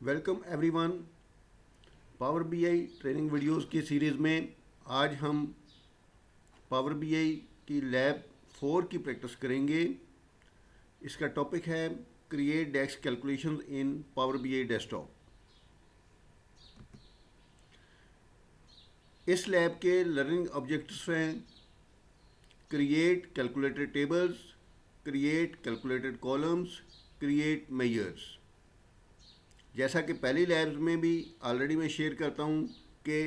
Welcome everyone. Power BI training videos की series में आज हम पावर बीआई की लैब 4 की प्रैक्टिस करेंगे। इसका टॉपिक है create desk calculations in power BI desktop. इस लैब के लर्निंग ऑब्जेक्टिव्स हैं create calculated tables, create calculated columns, create measures. जैसा कि पहली लैब्स में भी ऑलरेडी मैं शेयर करता हूँ कि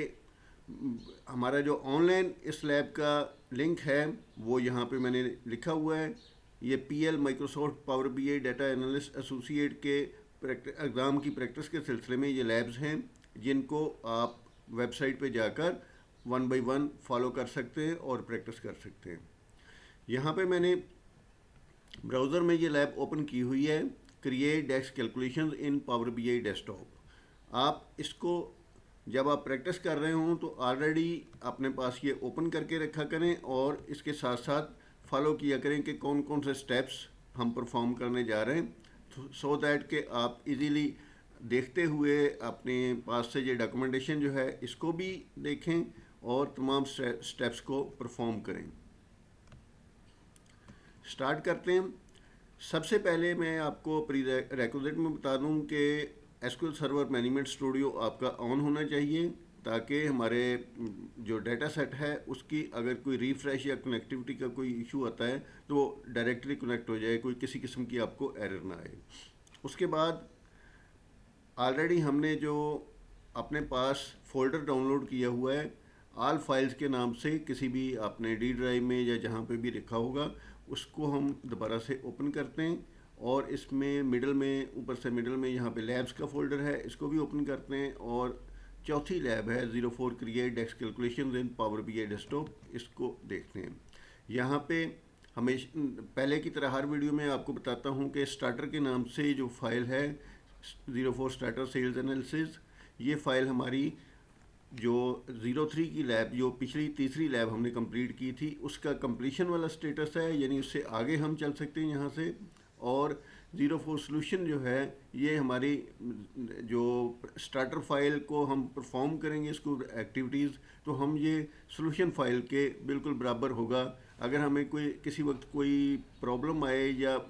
हमारा जो ऑनलाइन इस लैब का लिंक है वो यहाँ पे मैंने लिखा हुआ है। ये PL Microsoft power BI data analyst associate के एग्ज़ाम की प्रैक्टिस के सिलसिले में ये लैब्स हैं जिनको आप वेबसाइट पे जाकर 1 बाय 1 फॉलो कर सकते हैं और प्रैक्टिस कर सकते हैं। यहाँ पे मैंने ब्राउज़र में ये लैब ओपन की हुई है, create desk calculations in power BI desktop. आप इसको जब आप प्रैक्टिस कर रहे हों तो ऑलरेडी अपने पास ये ओपन करके रखा करें और इसके साथ साथ फॉलो किया करें कि कौन कौन से स्टेप्स हम परफॉर्म करने जा रहे हैं, सो दैट कि आप इजीली देखते हुए अपने पास से ये डॉक्यूमेंटेशन जो है इसको भी देखें और तमाम स्टेप्स को परफॉर्म करें। स्टार्ट करते हैं। सबसे पहले मैं आपको प्री रेक्विजिट में बता दूं कि एसक्यूएल सर्वर मैनेजमेंट स्टूडियो आपका ऑन होना चाहिए ताकि हमारे जो डाटा सेट है उसकी अगर कोई रिफ्रेश या कनेक्टिविटी का कोई इशू आता है तो वो डायरेक्टली कनेक्ट हो जाए, कोई किसी किस्म की आपको एरर ना आए। उसके बाद ऑलरेडी हमने जो अपने पास फोल्डर डाउनलोड किया हुआ है ऑल फाइल्स के नाम से, किसी भी आपने डी ड्राइव में या जहाँ पे भी रखा होगा उसको हम दोबारा से ओपन करते हैं और इसमें मिडल में, ऊपर से मिडल में यहाँ पे लैब्स का फोल्डर है, इसको भी ओपन करते हैं और चौथी लैब है 04 create desk calculations in power BI desktop, इसको देखते हैं। यहाँ पे हमेशा पहले की तरह हर वीडियो में आपको बताता हूँ कि स्टार्टर के नाम से जो फाइल है 04 स्टार्टर सेल्स एनालिसिस, ये फाइल हमारी जो 03 की लैब, जो पिछली तीसरी लैब हमने कंप्लीट की थी, उसका कंप्लीशन वाला स्टेटस है, यानी उससे आगे हम चल सकते हैं यहाँ से। और 04 सोल्यूशन जो है ये हमारी जो स्टार्टर फाइल को हम परफॉर्म करेंगे इसको एक्टिविटीज़, तो हम ये सोल्यूशन फाइल के बिल्कुल बराबर होगा। अगर हमें कोई किसी वक्त कोई प्रॉब्लम आए या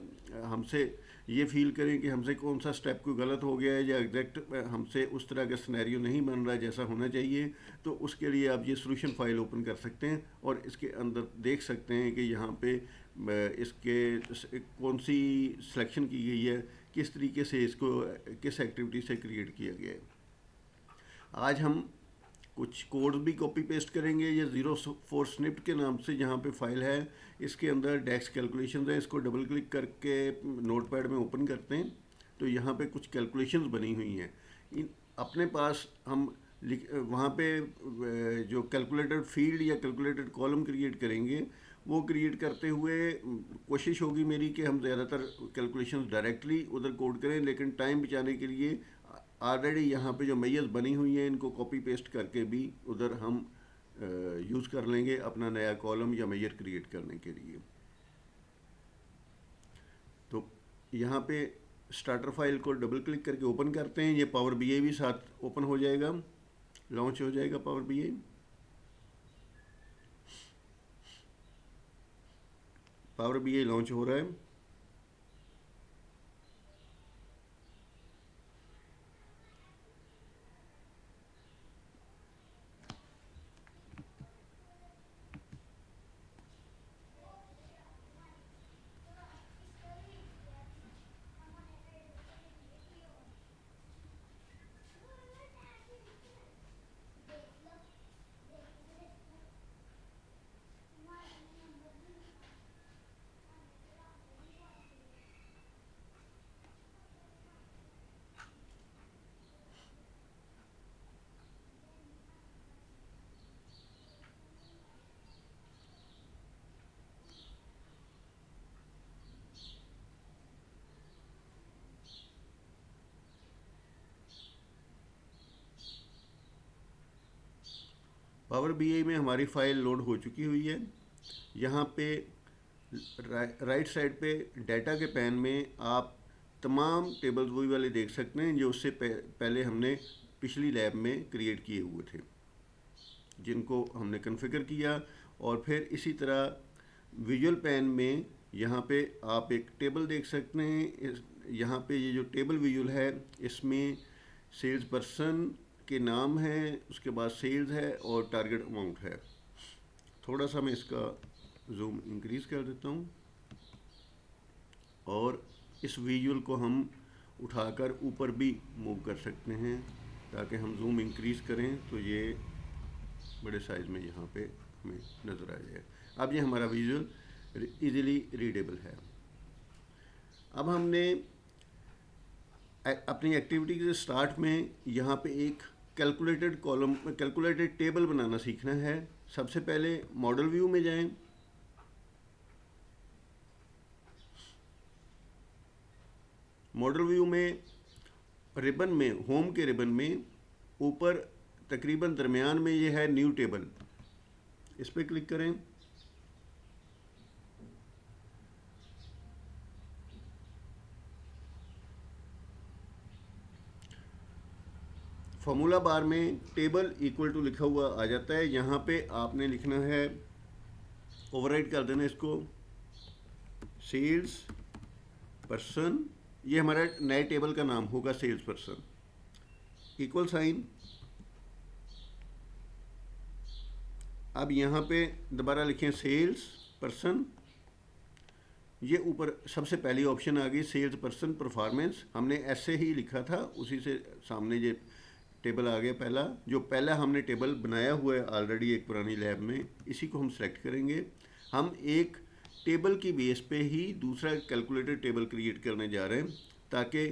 हमसे ये फील करें कि हमसे कौन सा स्टेप कोई गलत हो गया है या एग्जैक्ट हमसे उस तरह का सिनेरियो नहीं बन रहा है जैसा होना चाहिए, तो उसके लिए आप ये सोल्यूशन फाइल ओपन कर सकते हैं और इसके अंदर देख सकते हैं कि यहाँ पे इसके कौन सी सिलेक्शन की गई है, किस तरीके से इसको किस एक्टिविटी से क्रिएट किया गया है। आज हम कुछ कोड्स भी कॉपी पेस्ट करेंगे। ये 04 स्निप्ट के नाम से जहाँ पे फाइल है इसके अंदर डेस्क कैलकुलेशंस है, इसको डबल क्लिक करके नोटपैड में ओपन करते हैं तो यहाँ पे कुछ कैलकुलेशंस बनी हुई हैं। इन अपने पास हम वहाँ पे जो कैलकुलेटेड फील्ड या कैलकुलेटेड कॉलम क्रिएट करेंगे वो क्रिएट करते हुए कोशिश होगी मेरी कि हम ज़्यादातर कैलकुलेशंस डायरेक्टली उधर कोड करें, लेकिन टाइम बचाने के लिए ऑलरेडी यहाँ पे जो मेजर्स बनी हुई हैं इनको कॉपी पेस्ट करके भी उधर हम यूज़ कर लेंगे अपना नया कॉलम या मेजर क्रिएट करने के लिए। तो यहाँ पे स्टार्टर फाइल को डबल क्लिक करके ओपन करते हैं, ये पावर बीआई भी साथ ओपन हो जाएगा, लॉन्च हो जाएगा power BI. Power BI launch हो रहा है। पावर बीआई में हमारी फ़ाइल लोड हो चुकी हुई है। यहाँ पे राइट साइड पे डाटा के पैन में आप तमाम टेबल्स वही वाले देख सकते हैं जो उससे पहले हमने पिछली लैब में क्रिएट किए हुए थे, जिनको हमने कॉन्फ़िगर किया। और फिर इसी तरह विजुअल पैन में यहाँ पे आप एक टेबल देख सकते हैं। यहाँ पे ये जो टेबल विजुअल है, इसमें सेल्स पर्सन के नाम है, उसके बाद सेल्स है और टारगेट अमाउंट है। थोड़ा सा मैं इसका जूम इंक्रीज कर देता हूँ और इस विजुअल को हम उठाकर ऊपर भी मूव कर सकते हैं, ताकि हम जूम इंक्रीज करें तो ये बड़े साइज़ में यहाँ पे हमें नज़र आ जाए। अब ये हमारा विजुअल इजीली रीडेबल है। अब हमने अपनी एक्टिविटी के स्टार्ट में यहाँ पे एक कैलकुलेटेड टेबल बनाना सीखना है। सबसे पहले मॉडल व्यू में जाएं। मॉडल व्यू में रिबन में, होम के रिबन में ऊपर तकरीबन दरमियान में ये है न्यू टेबल, इस पर क्लिक करें। फॉर्मूला बार में टेबल इक्वल टू लिखा हुआ आ जाता है। यहाँ पे आपने लिखना है, ओवरराइट कर देना इसको, सेल्स पर्सन, ये हमारा नए टेबल का नाम होगा सेल्स पर्सन, इक्वल साइन। अब यहाँ पे दोबारा लिखें सेल्स पर्सन, ये ऊपर सबसे पहली ऑप्शन आ गई सेल्स पर्सन परफॉर्मेंस, हमने ऐसे ही लिखा था, उसी से सामने ये टेबल आ गया पहला, जो पहला हमने टेबल बनाया हुआ है ऑलरेडी एक पुरानी लैब में, इसी को हम सेलेक्ट करेंगे। हम एक टेबल की बेस पे ही दूसरा कैलकुलेटेड टेबल क्रिएट करने जा रहे हैं, ताकि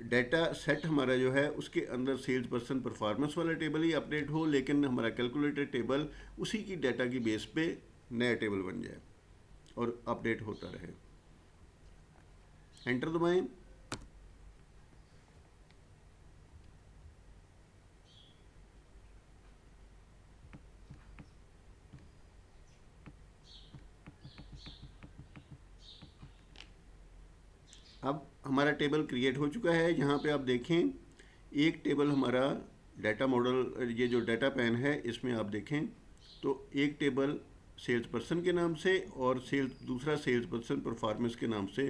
डाटा सेट हमारा जो है उसके अंदर सेल्स पर्सन परफॉर्मेंस वाला टेबल ही अपडेट हो, लेकिन हमारा कैलकुलेटेड टेबल उसी की डाटा की बेस पे नया टेबल बन जाए और अपडेट होता रहे। एंटर दबाएं। अब हमारा टेबल क्रिएट हो चुका है। यहाँ पे आप देखें एक टेबल हमारा डाटा मॉडल, ये जो डाटा पैन है इसमें आप देखें तो एक टेबल सेल्स पर्सन के नाम से और दूसरा सेल्स पर्सन परफॉर्मेंस के नाम से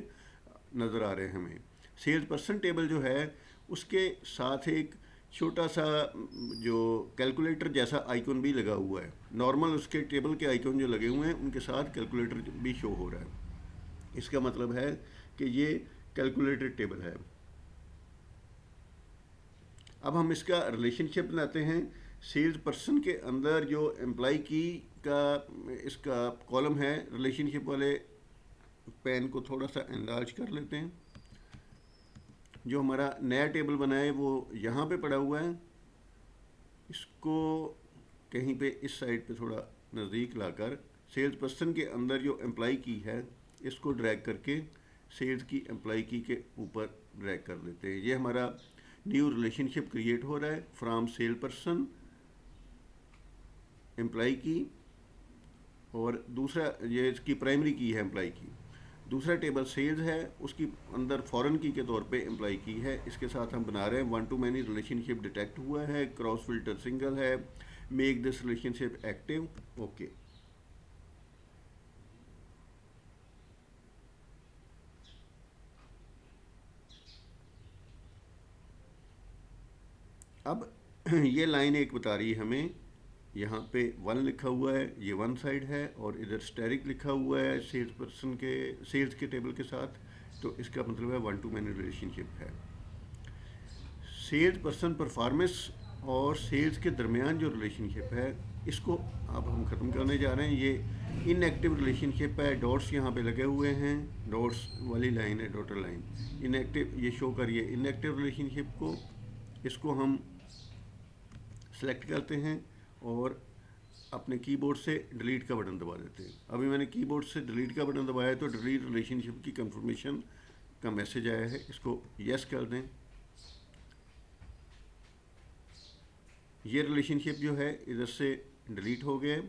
नज़र आ रहे हैं हमें। सेल्स पर्सन टेबल जो है उसके साथ एक छोटा सा जो कैलकुलेटर जैसा आइकन भी लगा हुआ है। नॉर्मल उसके टेबल के आइकन जो लगे हुए हैं उनके साथ कैलकुलेटर भी शो हो रहा है। इसका मतलब है कि ये कैलकुलेटेड टेबल है। अब हम इसका रिलेशनशिप बनाते हैं। सेल्स पर्सन के अंदर जो एम्प्लॉय की का इसका कॉलम है, रिलेशनशिप वाले पैन को थोड़ा सा एनलार्ज कर लेते हैं। जो हमारा नया टेबल बना है वो यहाँ पे पड़ा हुआ है, इसको कहीं पे इस साइड पे थोड़ा नज़दीक लाकर सेल्स पर्सन के अंदर जो एम्प्लॉय की है इसको ड्रैग करके सेल्स की एम्प्लॉय की के ऊपर ड्रैग कर देते हैं। ये हमारा न्यू रिलेशनशिप क्रिएट हो रहा है फ्रॉम सेल पर्सन एम्प्लॉय की, और दूसरा ये इसकी प्राइमरी की है एम्प्लॉय की। दूसरा टेबल सेल्स है, उसकी अंदर फॉरेन की के तौर पे एम्प्लॉय की है। इसके साथ हम बना रहे हैं one two many relationship detect हुआ है, क्रॉस फिल्टर सिंगल है, make this relationship active, okay. अब ये लाइन एक बता रही है हमें, यहाँ पे 1 लिखा हुआ है, ये वन साइड है, और इधर स्टेरिक लिखा हुआ है सेल्स पर्सन के सेल्स के टेबल के साथ, तो इसका मतलब है वन टू मैनी रिलेशनशिप है। सेल्स पर्सन परफॉर्मेंस और सेल्स के दरमियान जो रिलेशनशिप है इसको अब हम ख़त्म करने जा रहे हैं। ये इनएक्टिव रिलेशनशिप है, डॉट्स यहाँ पे लगे हुए हैं, डॉट्स वाली लाइन है डॉटर लाइन, इनएक्टिव ये शो करिए इनएक्टिव रिलेशनशिप को। इसको हम सेलेक्ट करते हैं और अपने कीबोर्ड से डिलीट का बटन दबा देते हैं। अभी मैंने कीबोर्ड से डिलीट का बटन दबाया तो डिलीट रिलेशनशिप की कंफर्मेशन का मैसेज आया है, इसको यस कर दें। ये रिलेशनशिप जो है इधर से डिलीट हो गया,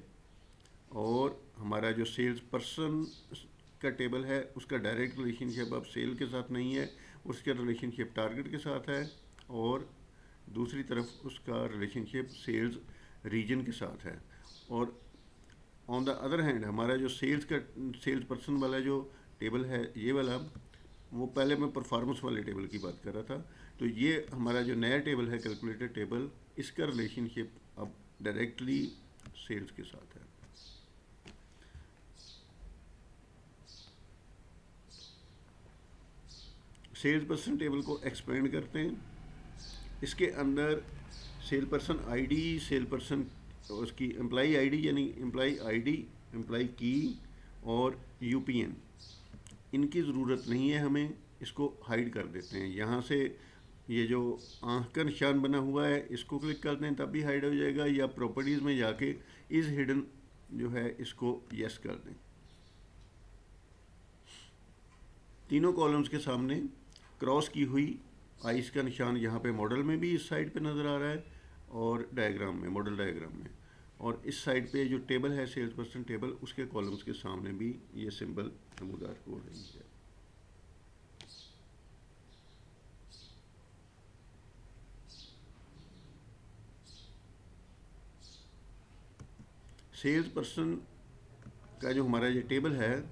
और हमारा जो सेल्स पर्सन का टेबल है उसका डायरेक्ट रिलेशनशिप अब सेल के साथ नहीं है, उसका रिलेशनशिप टारगेट के साथ है, और दूसरी तरफ उसका रिलेशनशिप सेल्स रीजन के साथ है। और ऑन द अदर हैंड हमारा जो सेल्स पर्सन वाला जो टेबल है ये वाला, वो पहले मैं परफॉर्मेंस वाले टेबल की बात कर रहा था। तो ये हमारा जो नया टेबल है कैलकुलेटेड टेबल, इसका रिलेशनशिप अब डायरेक्टली सेल्स के साथ है। सेल्स पर्सन टेबल को एक्सपेंड करते हैं। इसके अंदर sale person ID, cell person उसकी एम्प्लाई आईडी यानी एम्प्लाई आईडी, एम्प्लाई की और यूपीएन, इनकी ज़रूरत नहीं है हमें, इसको हाइड कर देते हैं। यहाँ से ये जो आँख का निशान बना हुआ है इसको क्लिक कर दें तब भी हाइड हो जाएगा, या प्रॉपर्टीज़ में जाके इज़ हिडन जो है इसको यस कर दें। तीनों कॉलम्स के सामने क्रॉस की हुई आइस का निशान यहाँ पे मॉडल में भी इस साइड पे नज़र आ रहा है, और डायग्राम में, मॉडल डायग्राम में, और इस साइड पे जो टेबल है सेल्स पर्सन टेबल, उसके कॉलम्स के सामने भी ये सिंबल नमूदार हो रही है। सेल्स पर्सन का जो हमारा ये टेबल है,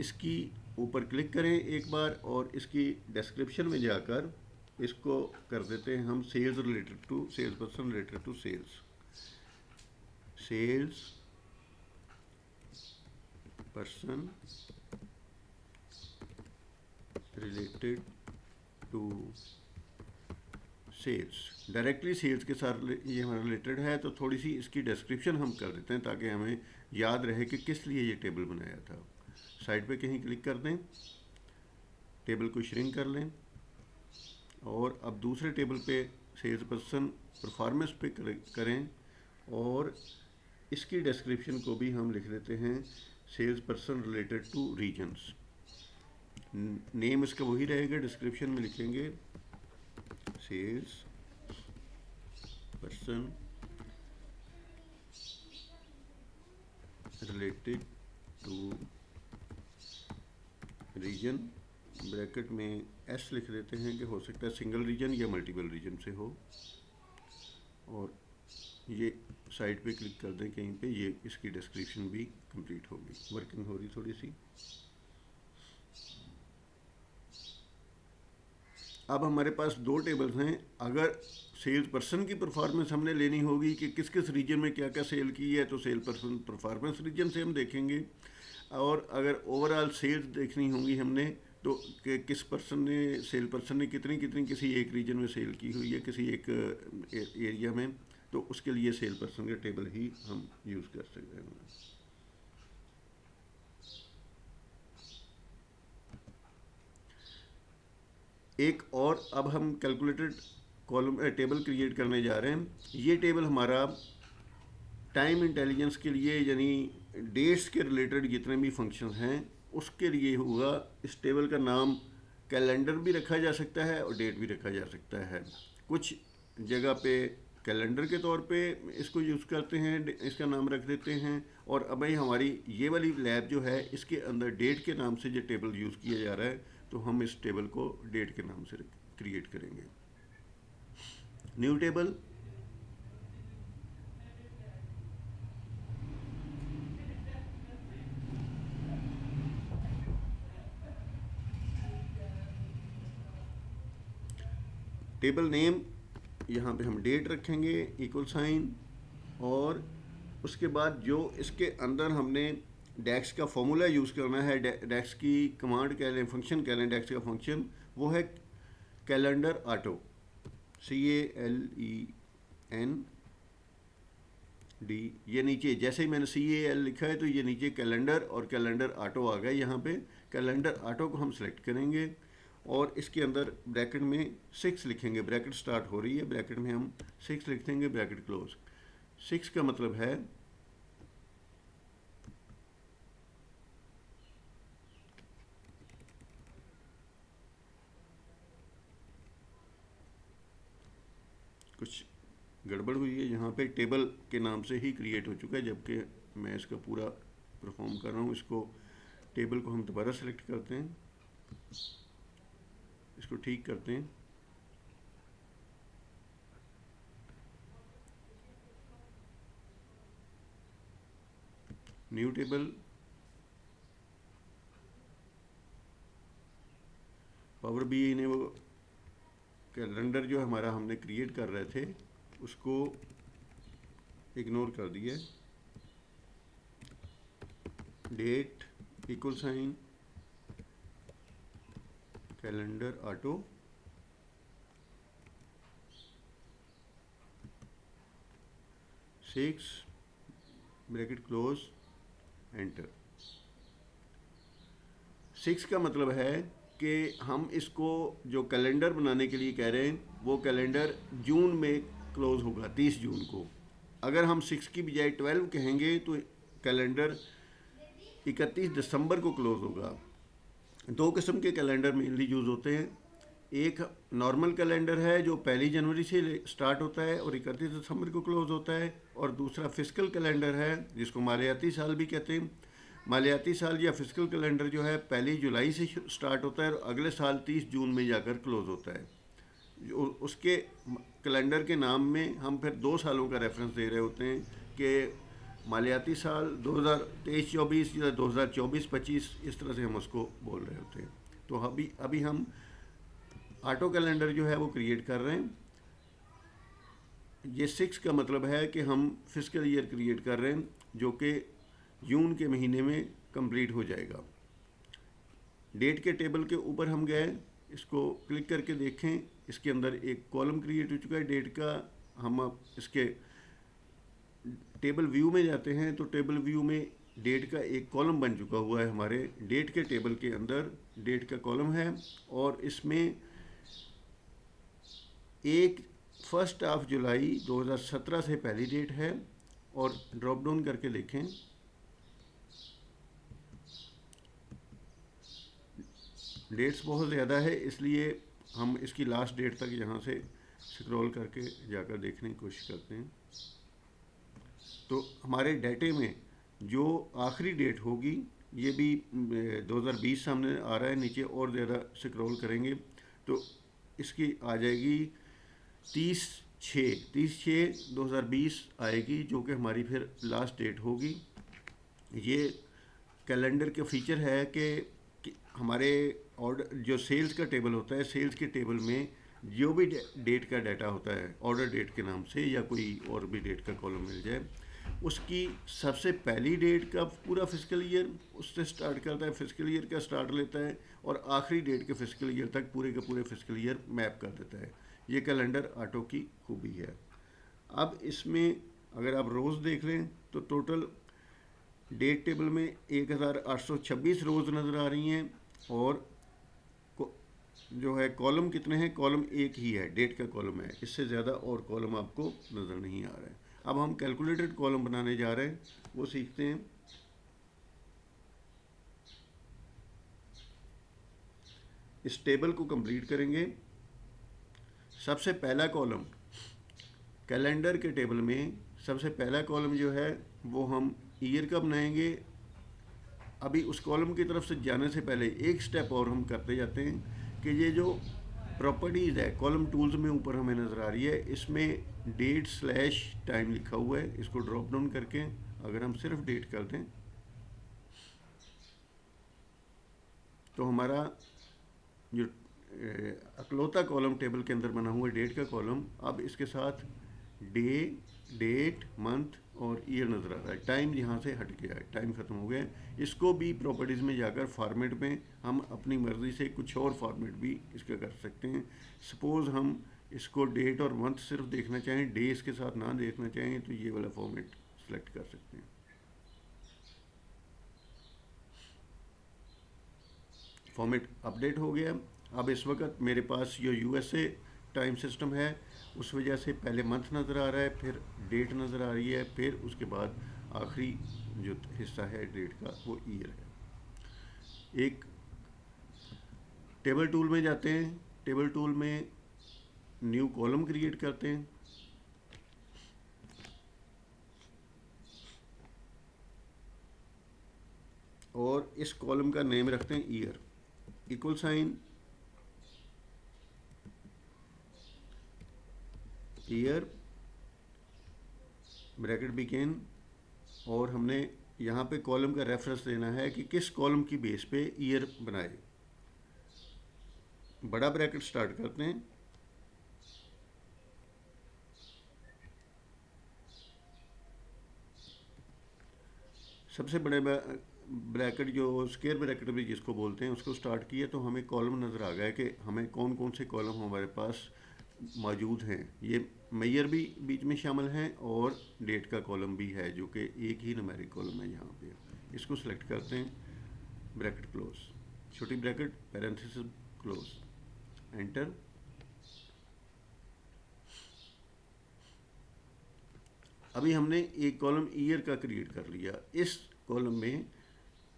इसकी ऊपर क्लिक करें एक बार, और इसकी डिस्क्रिप्शन में जाकर इसको कर देते हैं हम sales related to sales person related to sales, sales person related to sales. Directly sales के साथ ये हमारा रिलेटेड है, तो थोड़ी सी इसकी डिस्क्रिप्शन हम कर देते हैं ताकि हमें याद रहे कि किस लिए ये टेबल बनाया था। साइड पे कहीं क्लिक कर दें, टेबल को श्रिंक कर लें, और अब दूसरे टेबल पे सेल्स पर्सन परफॉर्मेंस पे करें, और इसकी डिस्क्रिप्शन को भी हम लिख देते हैं sales person related to reasons. Name इसका वही रहेगा, डिस्क्रिप्शन में लिखेंगे sales person related to reason, bracket में एस लिख देते हैं कि हो सकता है सिंगल रीजन या मल्टीपल रीजन से हो, और ये साइड पे क्लिक कर दें कहीं पे, ये इसकी डिस्क्रिप्शन भी कंप्लीट होगी। वर्किंग हो रही थोड़ी सी। अब हमारे पास दो टेबल्स हैं। अगर सेल्स पर्सन की परफॉर्मेंस हमने लेनी होगी कि किस किस रीजन में क्या क्या सेल की है, तो सेल पर्सन परफॉर्मेंस रीजन से हम देखेंगे, और अगर ओवरऑल सेल्स देखनी होंगी हमने, तो कि किस पर्सन ने, सेल पर्सन ने कितनी कितनी किसी एक रीजन में सेल की हुई है किसी एक एरिया में, तो उसके लिए सेल पर्सन का टेबल ही हम यूज़ कर सकते हैं। एक और अब हम कैलकुलेटेड कॉलम टेबल क्रिएट करने जा रहे हैं। ये टेबल हमारा टाइम इंटेलिजेंस के लिए, यानी डेट्स के रिलेटेड जितने भी फंक्शंस हैं उसके लिए होगा। इस टेबल का नाम कैलेंडर भी रखा जा सकता है और डेट भी रखा जा सकता है। कुछ जगह पे कैलेंडर के तौर पे इसको यूज़ करते हैं, इसका नाम रख देते हैं, और अब भाई हमारी ये वाली लैब जो है इसके अंदर डेट के नाम से जो टेबल यूज़ किया जा रहा है, तो हम इस टेबल को डेट के नाम से क्रिएट करेंगे। न्यू टेबल, टेबल नेम यहाँ पे हम डेट रखेंगे इक्वल साइन, और उसके बाद जो इसके अंदर हमने डेक्स का फॉर्मूला यूज़ करना है, डेक्स की कमांड कह लें, फंक्शन कह लें, डेक्स का फंक्शन वो है कैलेंडर ऑटो, CALEND। ये नीचे जैसे ही मैंने CAL लिखा है तो ये नीचे कैलेंडर और कैलेंडर ऑटो आ गया। यहाँ पे कैलेंडर ऑटो को हम सेलेक्ट करेंगे, और इसके अंदर ब्रैकेट में 6 लिखेंगे। ब्रैकेट स्टार्ट हो रही है, ब्रैकेट में हम 6 लिख देंगे, ब्रैकेट क्लोज। 6 का मतलब है कुछ गड़बड़ हुई है, यहाँ पे टेबल के नाम से ही क्रिएट हो चुका है, जबकि मैं इसका पूरा परफॉर्म कर रहा हूँ। इसको टेबल को हम दोबारा सेलेक्ट करते हैं, इसको ठीक करते हैं। न्यू टेबल, पावर BI ने वो कैलेंडर जो हमारा हमने क्रिएट कर रहे थे उसको इग्नोर कर दिया। Date equal sign calendar auto, six bracket close enter. 6 का मतलब है कि हम इसको जो कैलेंडर बनाने के लिए कह रहे हैं वो कैलेंडर जून में क्लोज होगा, 30 जून को। अगर हम 6 की बजाय 12 कहेंगे तो कैलेंडर 31 दिसंबर को क्लोज होगा। दो किस्म के कैलेंडर मेनली यूज़ होते हैं। एक नॉर्मल कैलेंडर है जो 1 जनवरी से स्टार्ट होता है और 31 दिसंबर को क्लोज होता है, और दूसरा फिस्कल कैलेंडर है जिसको मालियाती साल भी कहते हैं। मालियाती साल या फिस्कल कैलेंडर जो है 1 जुलाई से स्टार्ट होता है और अगले साल 30 जून में जाकर क्लोज होता है। उसके कैलेंडर के नाम में हम फिर 2 सालों का रेफरेंस दे रहे होते हैं कि मालियाती साल 2023-24 या 2024-25, इस तरह से हम उसको बोल रहे होते हैं। तो अभी हम ऑटो कैलेंडर जो है वो क्रिएट कर रहे हैं। ये 6 का मतलब है कि हम फिस्कल ईयर क्रिएट कर रहे हैं जो कि जून के महीने में कंप्लीट हो जाएगा। डेट के टेबल के ऊपर हम गए, इसको क्लिक करके देखें, इसके अंदर एक कॉलम क्रिएट हो चुका है डेट का। हम अब इसके टेबल व्यू में जाते हैं तो टेबल व्यू में डेट का एक कॉलम बन चुका हुआ है। हमारे डेट के टेबल के अंदर डेट का कॉलम है और इसमें 1 जुलाई 2017 से पहली डेट है। और ड्रॉप डाउन करके देखें, डेट्स बहुत ज़्यादा है, इसलिए हम इसकी लास्ट डेट तक यहाँ से स्क्रॉल करके जाकर देखने की कोशिश करते हैं। तो हमारे डाटे में जो आखिरी डेट होगी ये भी 2020 सामने आ रहा है। नीचे और ज़्यादा स्क्रॉल करेंगे तो इसकी आ जाएगी 30/6/2020 आएगी, जो कि हमारी फिर लास्ट डेट होगी। ये कैलेंडर का फीचर है कि हमारे ऑर्डर जो सेल्स का टेबल होता है, सेल्स के टेबल में जो भी डेट का डाटा होता है ऑर्डर डेट के नाम से या कोई और भी डेट का कॉलम मिल जाए, उसकी सबसे पहली डेट का पूरा फिजिकल ईयर उससे स्टार्ट करता है, फिजिकल ईयर का स्टार्ट लेता है और आखिरी डेट के फिजिकल ईयर तक पूरे के पूरे फिजिकल ईयर मैप कर देता है। ये कैलेंडर ऑटो की खूबी है। अब इसमें अगर आप रोज़ देख लें तो टोटल डेट टेबल में 1826 रोज़ नज़र आ रही हैं और जो है कॉलम कितने हैं, कॉलम एक ही है, डेट का कॉलम है, इससे ज़्यादा और कॉलम आपको नज़र नहीं आ रहा है। अब हम कैलकुलेटेड कॉलम बनाने जा रहे हैं, वो सीखते हैं। इस टेबल को कंप्लीट करेंगे। सबसे पहला कॉलम कैलेंडर के टेबल में, सबसे पहला कॉलम जो है वो हम ईयर का बनाएंगे। अभी उस कॉलम की तरफ से जाने से पहले एक स्टेप और हम करते जाते हैं कि ये जो प्रॉपर्टीज़ है कॉलम टूल्स में ऊपर हमें नज़र आ रही है, इसमें डेट/टाइम लिखा हुआ है। इसको ड्रॉप डाउन करके अगर हम सिर्फ डेट कर दें तो हमारा जो अकलौता कॉलम टेबल के अंदर बना हुआ है डेट का कॉलम, अब इसके साथ डे, डेट, मंथ और ईयर नज़र आ रहा है। टाइम यहाँ से हट गया है, टाइम ख़त्म हो गया है। इसको भी प्रॉपर्टीज़ में जाकर फॉर्मेट में हम अपनी मर्ज़ी से कुछ और फॉर्मेट भी इसका कर सकते हैं। सपोज़ हम इसको डेट और मंथ सिर्फ देखना चाहें, डे इसके साथ ना देखना चाहें, तो ये वाला फॉर्मेट सेलेक्ट कर सकते हैं। फॉर्मेट अपडेट हो गया। अब इस वक्त मेरे पास जो USA टाइम सिस्टम है उस वजह से पहले मंथ नज़र आ रहा है, फिर डेट नज़र आ रही है, फिर उसके बाद आखिरी जो हिस्सा है डेट का वो ईयर है। एक टेबल टूल में जाते हैं, टेबल टूल में न्यू कॉलम क्रिएट करते हैं। और इस कॉलम का नेम रखते हैं year, equal sign year bracket begin, और हमने यहाँ पे कॉलम का रेफरेंस देना है कि किस कॉलम की बेस पे ईयर बनाए। बड़ा ब्रैकेट स्टार्ट करते हैं, सबसे बड़े ब्रैकेट जो स्क्वायर ब्रैकेट भी जिसको बोलते हैं उसको स्टार्ट किया, तो हमें कॉलम नज़र आ गया कि हमें कौन कौन से कॉलम हमारे पास मौजूद हैं। ये मेयर भी बीच में शामिल हैं और डेट का कॉलम भी है जो कि एक ही न्यूमेरिक कॉलम है यहाँ पे। इसको सेलेक्ट करते हैं, ब्रैकेट क्लोज, छोटी ब्रैकेट पैरेंथेसिस क्लोज, एंटर। अभी हमने एक कॉलम ईयर का क्रिएट कर लिया। इस कॉलम में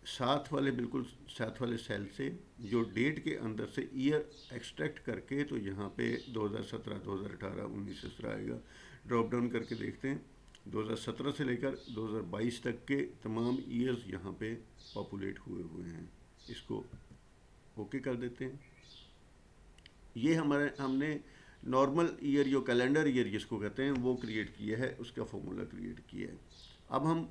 बिल्कुल साथ वाले सेल से जो डेट के अंदर से ईयर एक्सट्रैक्ट करके, तो यहाँ पे 2017, 2018, 19 इस तरह आएगा। ड्रॉप डाउन करके देखते हैं, 2017 से लेकर 2022 तक के तमाम ईयर्स यहाँ पे पॉपुलेट हुए हैं। इसको ओके कर देते हैं। ये हमने नॉर्मल ईयर, जो कैलेंडर ईयर जिसको कहते हैं, वो क्रिएट किया है, उसका फॉर्मूला क्रिएट किया है। अब हम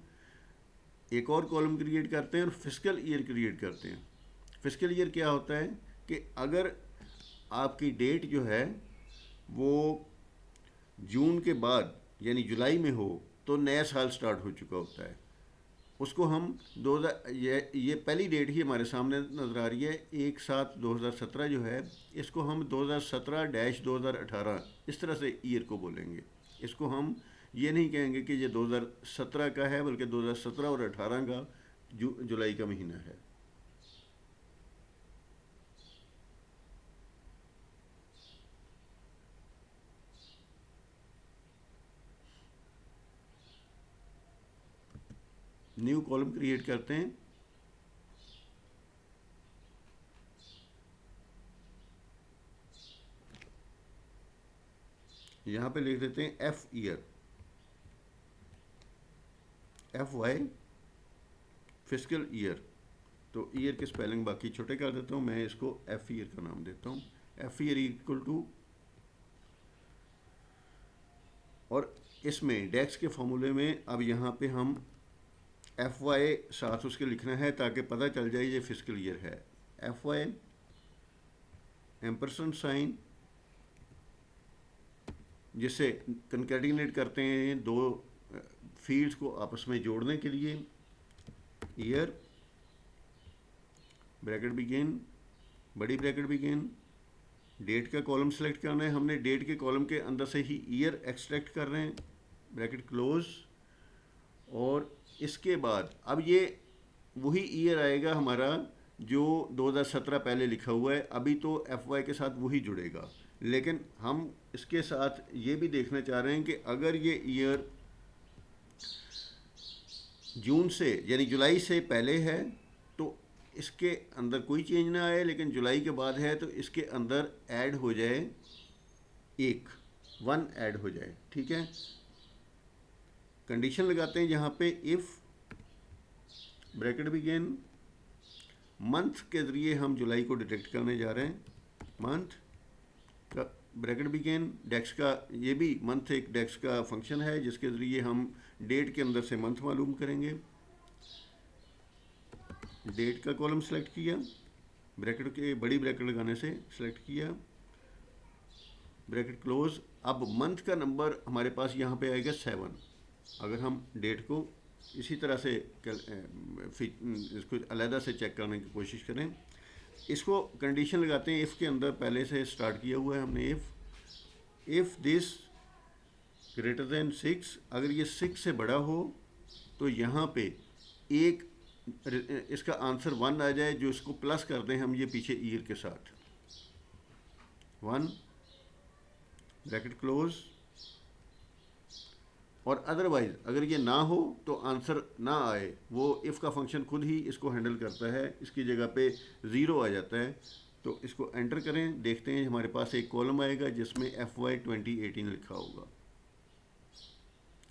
एक और कॉलम क्रिएट करते हैं और फिस्कल ईयर क्रिएट करते हैं। फिस्कल ईयर क्या होता है कि अगर आपकी डेट जो है वो जून के बाद यानी जुलाई में हो तो नया साल स्टार्ट हो चुका होता है। उसको हम 2000, ये पहली डेट ही हमारे सामने नज़र आ रही है, 1/7/2017 जो है, इसको हम 2017-2018 इस तरह से ईयर को बोलेंगे। इसको हम ये नहीं कहेंगे कि ये 2017 का है, बल्कि 2017 और 18 का जुलाई का महीना है। न्यू कॉलम क्रिएट करते हैं, यहाँ पे लिख देते हैं F year, FY fiscal year. तो ईयर के स्पेलिंग बाकी छोटे कर देता हूँ, मैं इसको एफ ईयर का नाम देता हूँ। एफ ईयर इक्वल टू, और इसमें डेक्स के फॉर्मूले में अब यहाँ पे हम FY साथ उसके लिखना है ताकि पता चल जाए ये फिस्कल ईयर है। FY एम्परसेंड साइन, जिससे कंकैटिनेट करते हैं दो फील्ड्स को आपस में जोड़ने के लिए। ईयर ब्रैकेट बिगिन, बड़ी ब्रैकेट बिगिन, डेट का कॉलम सेलेक्ट करना है हमने, डेट के कॉलम के अंदर से ही ईयर एक्सट्रैक्ट कर रहे हैं, ब्रैकेट क्लोज। और इसके बाद अब ये वही ईयर आएगा हमारा जो 2017 पहले लिखा हुआ है। अभी तो FY के साथ वही जुड़ेगा, लेकिन हम इसके साथ ये भी देखना चाह रहे हैं कि अगर ये ईयर जून से यानी जुलाई से पहले है तो इसके अंदर कोई चेंज ना आए, लेकिन जुलाई के बाद है तो इसके अंदर ऐड हो जाए 1 ऐड हो जाए। ठीक है, कंडीशन लगाते हैं यहाँ पे, इफ़ ब्रैकेट बिगिन, मंथ के ज़रिए हम जुलाई को डिटेक्ट करने जा रहे हैं। मंथ का ब्रैकेट बिगिन, डेक्स का, ये भी मंथ एक डेक्स का फंक्शन है जिसके ज़रिए हम डेट के अंदर से मंथ मालूम करेंगे। डेट का कॉलम सेलेक्ट किया, ब्रैकेट के बड़ी ब्रैकेट लगाने से सेलेक्ट किया, ब्रैकेट क्लोज। अब मंथ का नंबर हमारे पास यहाँ पे आएगा 7। अगर हम डेट को इसी तरह से इसको अलहदा से चेक करने की कोशिश करें, इसको कंडीशन लगाते हैं, इफ़ के अंदर पहले से स्टार्ट किया हुआ है हमने, इफ़ दिस ग्रेटर दैन 6, अगर ये 6 से बड़ा हो तो यहाँ पे एक इसका आंसर 1 आ जाए, जो इसको प्लस कर दें हम ये पीछे ईयर के साथ, 1 ब्रैकेट क्लोज। और अदरवाइज़ अगर ये ना हो तो आंसर ना आए, वो इफ़ का फंक्शन खुद ही इसको हैंडल करता है, इसकी जगह पे 0 आ जाता है। तो इसको एंटर करें, देखते हैं हमारे पास एक कॉलम आएगा जिसमें FY 2018 लिखा होगा।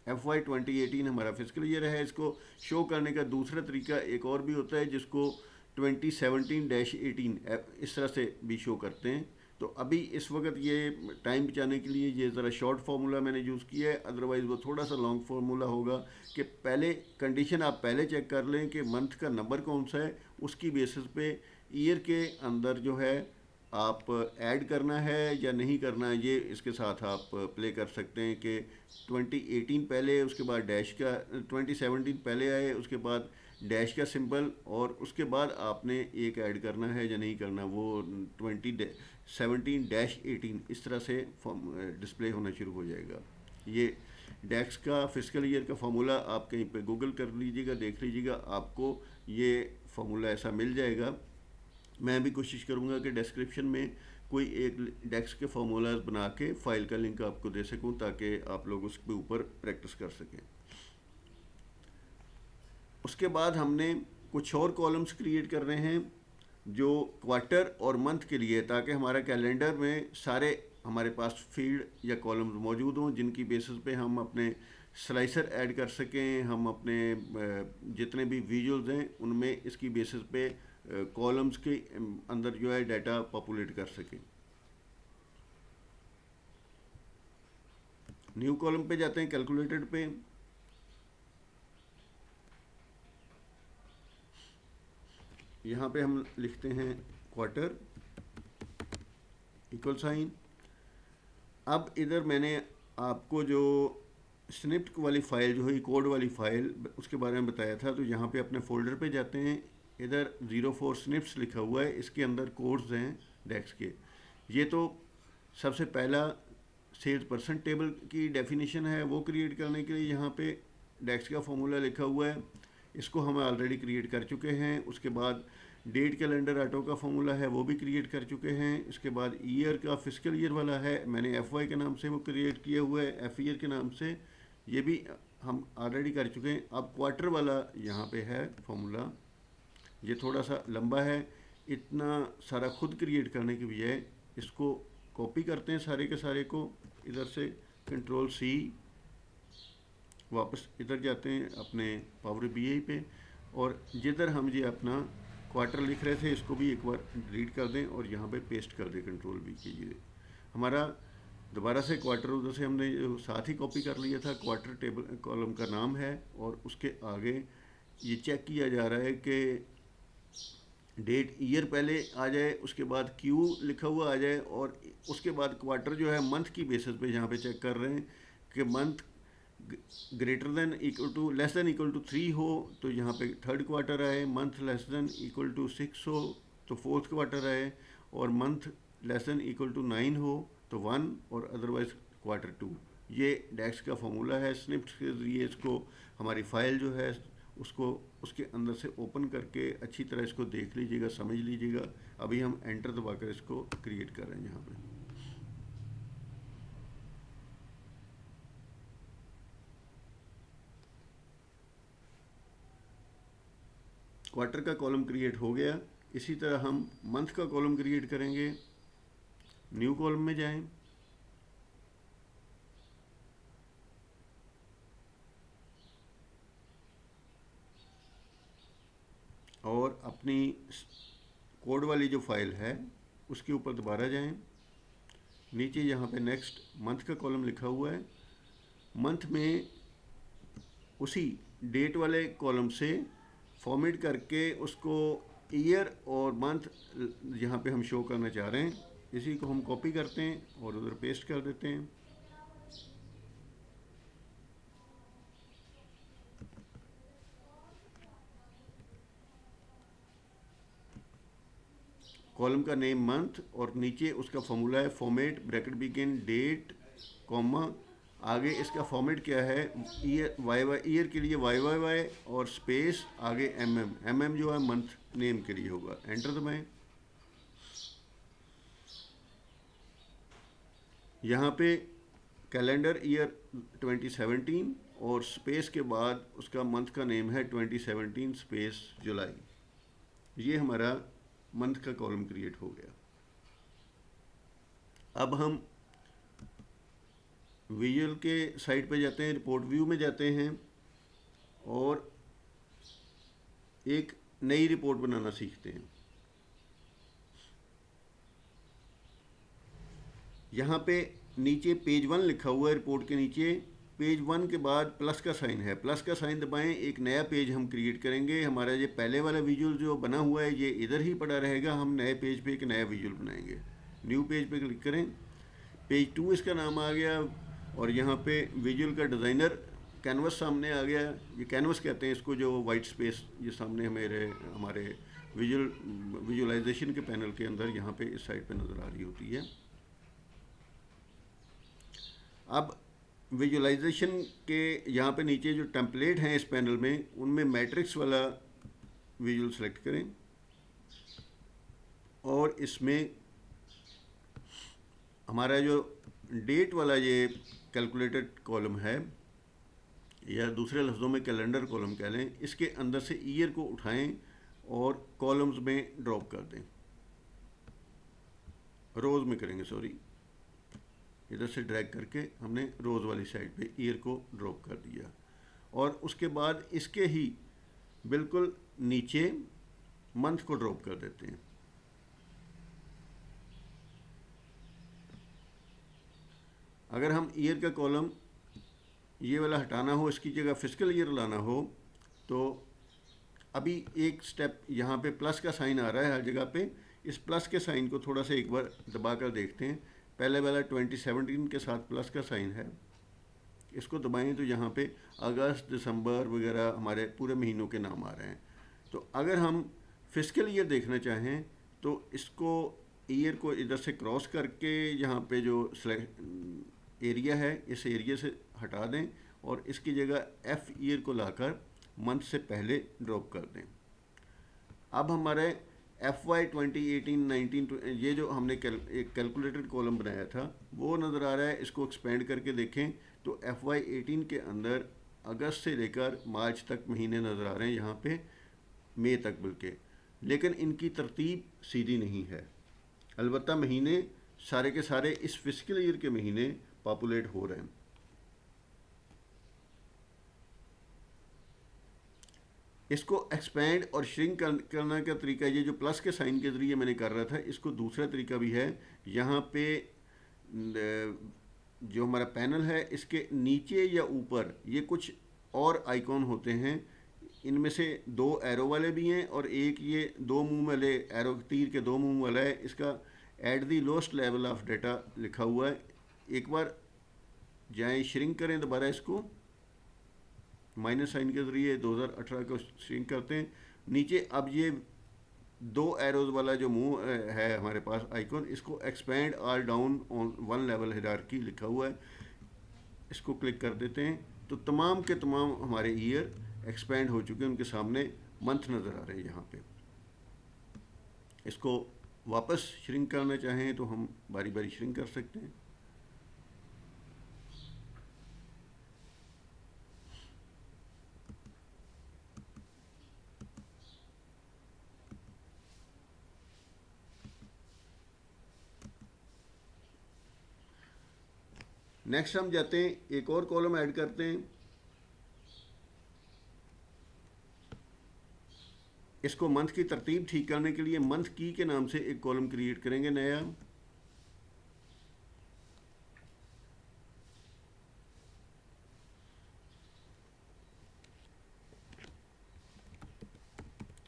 FY 2018 हमारा फिस्कल ईयर है। इसको शो करने का दूसरा तरीका एक और भी होता है जिसको 2017-18 इस तरह से भी शो करते हैं। तो अभी इस वक्त ये टाइम बचाने के लिए ये ज़रा शॉर्ट फार्मूला मैंने यूज़ किया है, अदरवाइज़ वो थोड़ा सा लॉन्ग फार्मूला होगा कि पहले कंडीशन आप पहले चेक कर लें कि मंथ का नंबर कौन सा है, उसकी बेसिस पे ईयर के अंदर जो है आप ऐड करना है या नहीं करना है, ये इसके साथ आप प्ले कर सकते हैं कि 2018 पहले, उसके बाद डैश का 2017 पहले आए, उसके बाद डैश का सिंबल, और उसके बाद आपने एक ऐड करना है या नहीं करना, वो 2017-18 इस तरह से डिस्प्ले होना शुरू हो जाएगा। ये डैक्स का फिजिकल ईयर का फार्मूला आप कहीं पे गूगल कर लीजिएगा, देख लीजिएगा, आपको ये फार्मूला ऐसा मिल जाएगा। मैं भी कोशिश करूँगा कि डिस्क्रिप्शन में कोई एक डेक्स के फार्मूलाज बना के फ़ाइल का लिंक आपको दे सकूँ ताकि आप लोग उसके ऊपर प्रैक्टिस कर सकें। उसके बाद हमने कुछ और कॉलम्स क्रिएट कर रहे हैं जो क्वार्टर और मंथ के लिए, ताकि हमारा कैलेंडर में सारे हमारे पास फील्ड या कॉलम्स मौजूद हों जिनकी बेसिस पे हम अपने स्लाइसर ऐड कर सकें, हम अपने जितने भी विजुअल्स हैं उनमें इसकी बेसिस पे कॉलम्स के अंदर जो है डाटा पॉपुलेट कर सकें। न्यू कॉलम पे जाते हैं, कैलकुलेटेड पे। यहाँ पे हम लिखते हैं क्वार्टर इक्वल साइन। अब इधर मैंने आपको जो स्निप्ट वाली फ़ाइल जो है कोड वाली फ़ाइल उसके बारे में बताया था, तो यहाँ पे अपने फोल्डर पे जाते हैं, इधर 04 स्निप्स लिखा हुआ है, इसके अंदर कोड्स हैं डेक्स के। ये तो सबसे पहला सेल्स परसेंट टेबल की डेफिनेशन है, वो क्रिएट करने के लिए यहाँ पे डेक्स का फॉर्मूला लिखा हुआ है, इसको हम ऑलरेडी क्रिएट कर चुके हैं। उसके बाद डेट कैलेंडर ऑटो का फॉर्मूला है, वो भी क्रिएट कर चुके हैं। इसके बाद ईयर का फिजिकल ईयर वाला है, मैंने FY के नाम से वो क्रिएट किया हुआ है, F ईयर के नाम से, ये भी हम ऑलरेडी कर चुके हैं। अब क्वार्टर वाला यहाँ पे है फॉर्मूला, ये थोड़ा सा लंबा है, इतना सारा खुद क्रिएट करने की बजाय इसको कॉपी करते हैं सारे के सारे को, इधर से Ctrl+C, वापस इधर जाते हैं अपने पावर BI पे, और जिधर हम ये अपना क्वार्टर लिख रहे थे इसको भी एक बार डिलीट कर दें और यहाँ पे पेस्ट कर दें, Ctrl+V कीजिए। हमारा दोबारा से क्वार्टर उधर से हमने साथ ही कॉपी कर लिया था, क्वार्टर टेबल कॉलम का नाम है, और उसके आगे ये चेक किया जा रहा है कि डेट ईयर पहले आ जाए, उसके बाद Q लिखा हुआ आ जाए, और उसके बाद क्वार्टर जो है मंथ की बेसिस पे यहाँ पे चेक कर रहे हैं कि month greater than equal to less than equal to 3 हो तो यहाँ पे थर्ड क्वार्टर आए, month less than equal to 6 हो तो फोर्थ क्वार्टर आए, और month less than equal to 9 हो तो 1, और अदरवाइज क्वार्टर 2। ये डेक्स का फॉर्मूला है। स्निप्ट के ज़रिए इसको हमारी फ़ाइल जो है उसको उसके अंदर से ओपन करके अच्छी तरह इसको देख लीजिएगा, समझ लीजिएगा। अभी हम एंटर दबाकर इसको क्रिएट कर रहे हैं। यहाँ पे क्वार्टर का कॉलम क्रिएट हो गया। इसी तरह हम मंथ का कॉलम क्रिएट करेंगे। न्यू कॉलम में जाएं, और अपनी कोड वाली जो फाइल है उसके ऊपर दोबारा जाएं। नीचे यहाँ पे नेक्स्ट मंथ का कॉलम लिखा हुआ है, मंथ में उसी डेट वाले कॉलम से फॉर्मेट करके उसको ईयर और मंथ यहाँ पे हम शो करना चाह रहे हैं। इसी को हम कॉपी करते हैं और उधर पेस्ट कर देते हैं। कॉलम का नेम मंथ, और नीचे उसका फॉर्मूला है format bracket begin date comma, आगे इसका फॉर्मेट क्या है, ईयर वाई ईयर के लिए YYY, और स्पेस आगे MM जो है मंथ नेम के लिए होगा। एंटर दबाएं। यहाँ पे कैलेंडर ईयर 2017, और स्पेस के बाद उसका मंथ का नेम है 2017 स्पेस जुलाई। ये हमारा मंथ का कॉलम क्रिएट हो गया। अब हम विजुअल के साइड पे जाते हैं, रिपोर्ट व्यू में जाते हैं, और एक नई रिपोर्ट बनाना सीखते हैं। यहाँ पे नीचे पेज 1 लिखा हुआ है रिपोर्ट के नीचे। पेज 1 के बाद प्लस का साइन है, प्लस का साइन दबाएं, एक नया पेज हम क्रिएट करेंगे। हमारा ये पहले वाला विजुअल जो बना हुआ है ये इधर ही पड़ा रहेगा, हम नए पेज पे एक नया विजुअल बनाएंगे। न्यू पेज पे क्लिक करें, पेज 2 इसका नाम आ गया, और यहाँ पे विजुअल का डिज़ाइनर कैनवस सामने आ गया। ये कैनवस कहते हैं इसको, जो वाइट स्पेस ये सामने हमारे विजुअलाइजेशन के पैनल के अंदर यहाँ पे इस साइड पे नज़र आ रही होती है। अब विजुअलाइजेशन के यहाँ पे नीचे जो टेम्पलेट हैं इस पैनल में, उनमें मैट्रिक्स वाला विजुअल सेलेक्ट करें, और इसमें हमारा जो डेट वाला ये कैलकुलेटेड कॉलम है, या दूसरे लफ्ज़ों में कैलेंडर कॉलम कह लें, इसके अंदर से ईयर को उठाएं और कॉलम्स में ड्रॉप कर दें। रोज़ में करेंगे, सॉरी, इधर से ड्रैग करके हमने रोज़ वाली साइड पे ईयर को ड्रॉप कर दिया, और उसके बाद इसके ही बिल्कुल नीचे मंथ को ड्रॉप कर देते हैं। अगर हम ईयर का कॉलम ये वाला हटाना हो, इसकी जगह फिजिकल ईयर लाना हो, तो अभी एक स्टेप यहाँ पे प्लस का साइन आ रहा है हर जगह पे। इस प्लस के साइन को थोड़ा सा एक बार दबा कर देखते हैं। पहले वाला 2017 के साथ प्लस का साइन है, इसको दबाएं तो यहाँ पे अगस्त, दिसंबर वगैरह हमारे पूरे महीनों के नाम आ रहे हैं। तो अगर हम फिजिकल ईयर देखना चाहें तो इसको ईयर को इधर से क्रॉस करके यहाँ पे जो एरिया है इस एरिया से हटा दें, और इसकी जगह एफ ईयर को लाकर मंथ से पहले ड्रॉप कर दें। अब हमारे FY 2018-19 ये जो हमने एक कैलकुलेटेड कॉलम बनाया था वो नज़र आ रहा है। इसको एक्सपेंड करके देखें तो FY 18 के अंदर अगस्त से लेकर मार्च तक महीने नज़र आ रहे हैं, यहाँ पे मई तक बल्कि, लेकिन इनकी तरतीब सीधी नहीं है। अलबत्ता महीने सारे के सारे इस फिजिकल ईयर के महीने पॉपुलेट हो रहे हैं। इसको एक्सपेंड और श्रिंक करने का तरीका, ये जो प्लस के साइन के ज़रिए मैंने कर रहा था, इसको दूसरा तरीका भी है। यहाँ पे जो हमारा पैनल है इसके नीचे या ऊपर ये कुछ और आइकॉन होते हैं, इनमें से 2 एरो वाले भी हैं और एक ये 2 मुंह वाले एरो, तीर के 2 मुंह वाला है। इसका at the lowest level of data लिखा हुआ है। एक बार जाएं, श्रिंक करें दोबारा इसको, माइनस साइन के ज़रिए 2018 को श्रिंक करते हैं। नीचे अब ये 2 एरोज़ वाला जो मुंह है हमारे पास आइकॉन, इसको एक्सपेंड और डाउन ऑन 1 लेवल हायरार्की लिखा हुआ है, इसको क्लिक कर देते हैं तो तमाम के तमाम हमारे ईयर एक्सपेंड हो चुके हैं, उनके सामने मंथ नज़र आ रहे हैं यहाँ पे। इसको वापस श्रिंक करना चाहें तो हम बारी बारी श्रिंक कर सकते हैं। नेक्स्ट हम जाते हैं, एक और कॉलम ऐड करते हैं। इसको मंथ की तरतीब ठीक करने के लिए मंथ की के नाम से एक कॉलम क्रिएट करेंगे नया।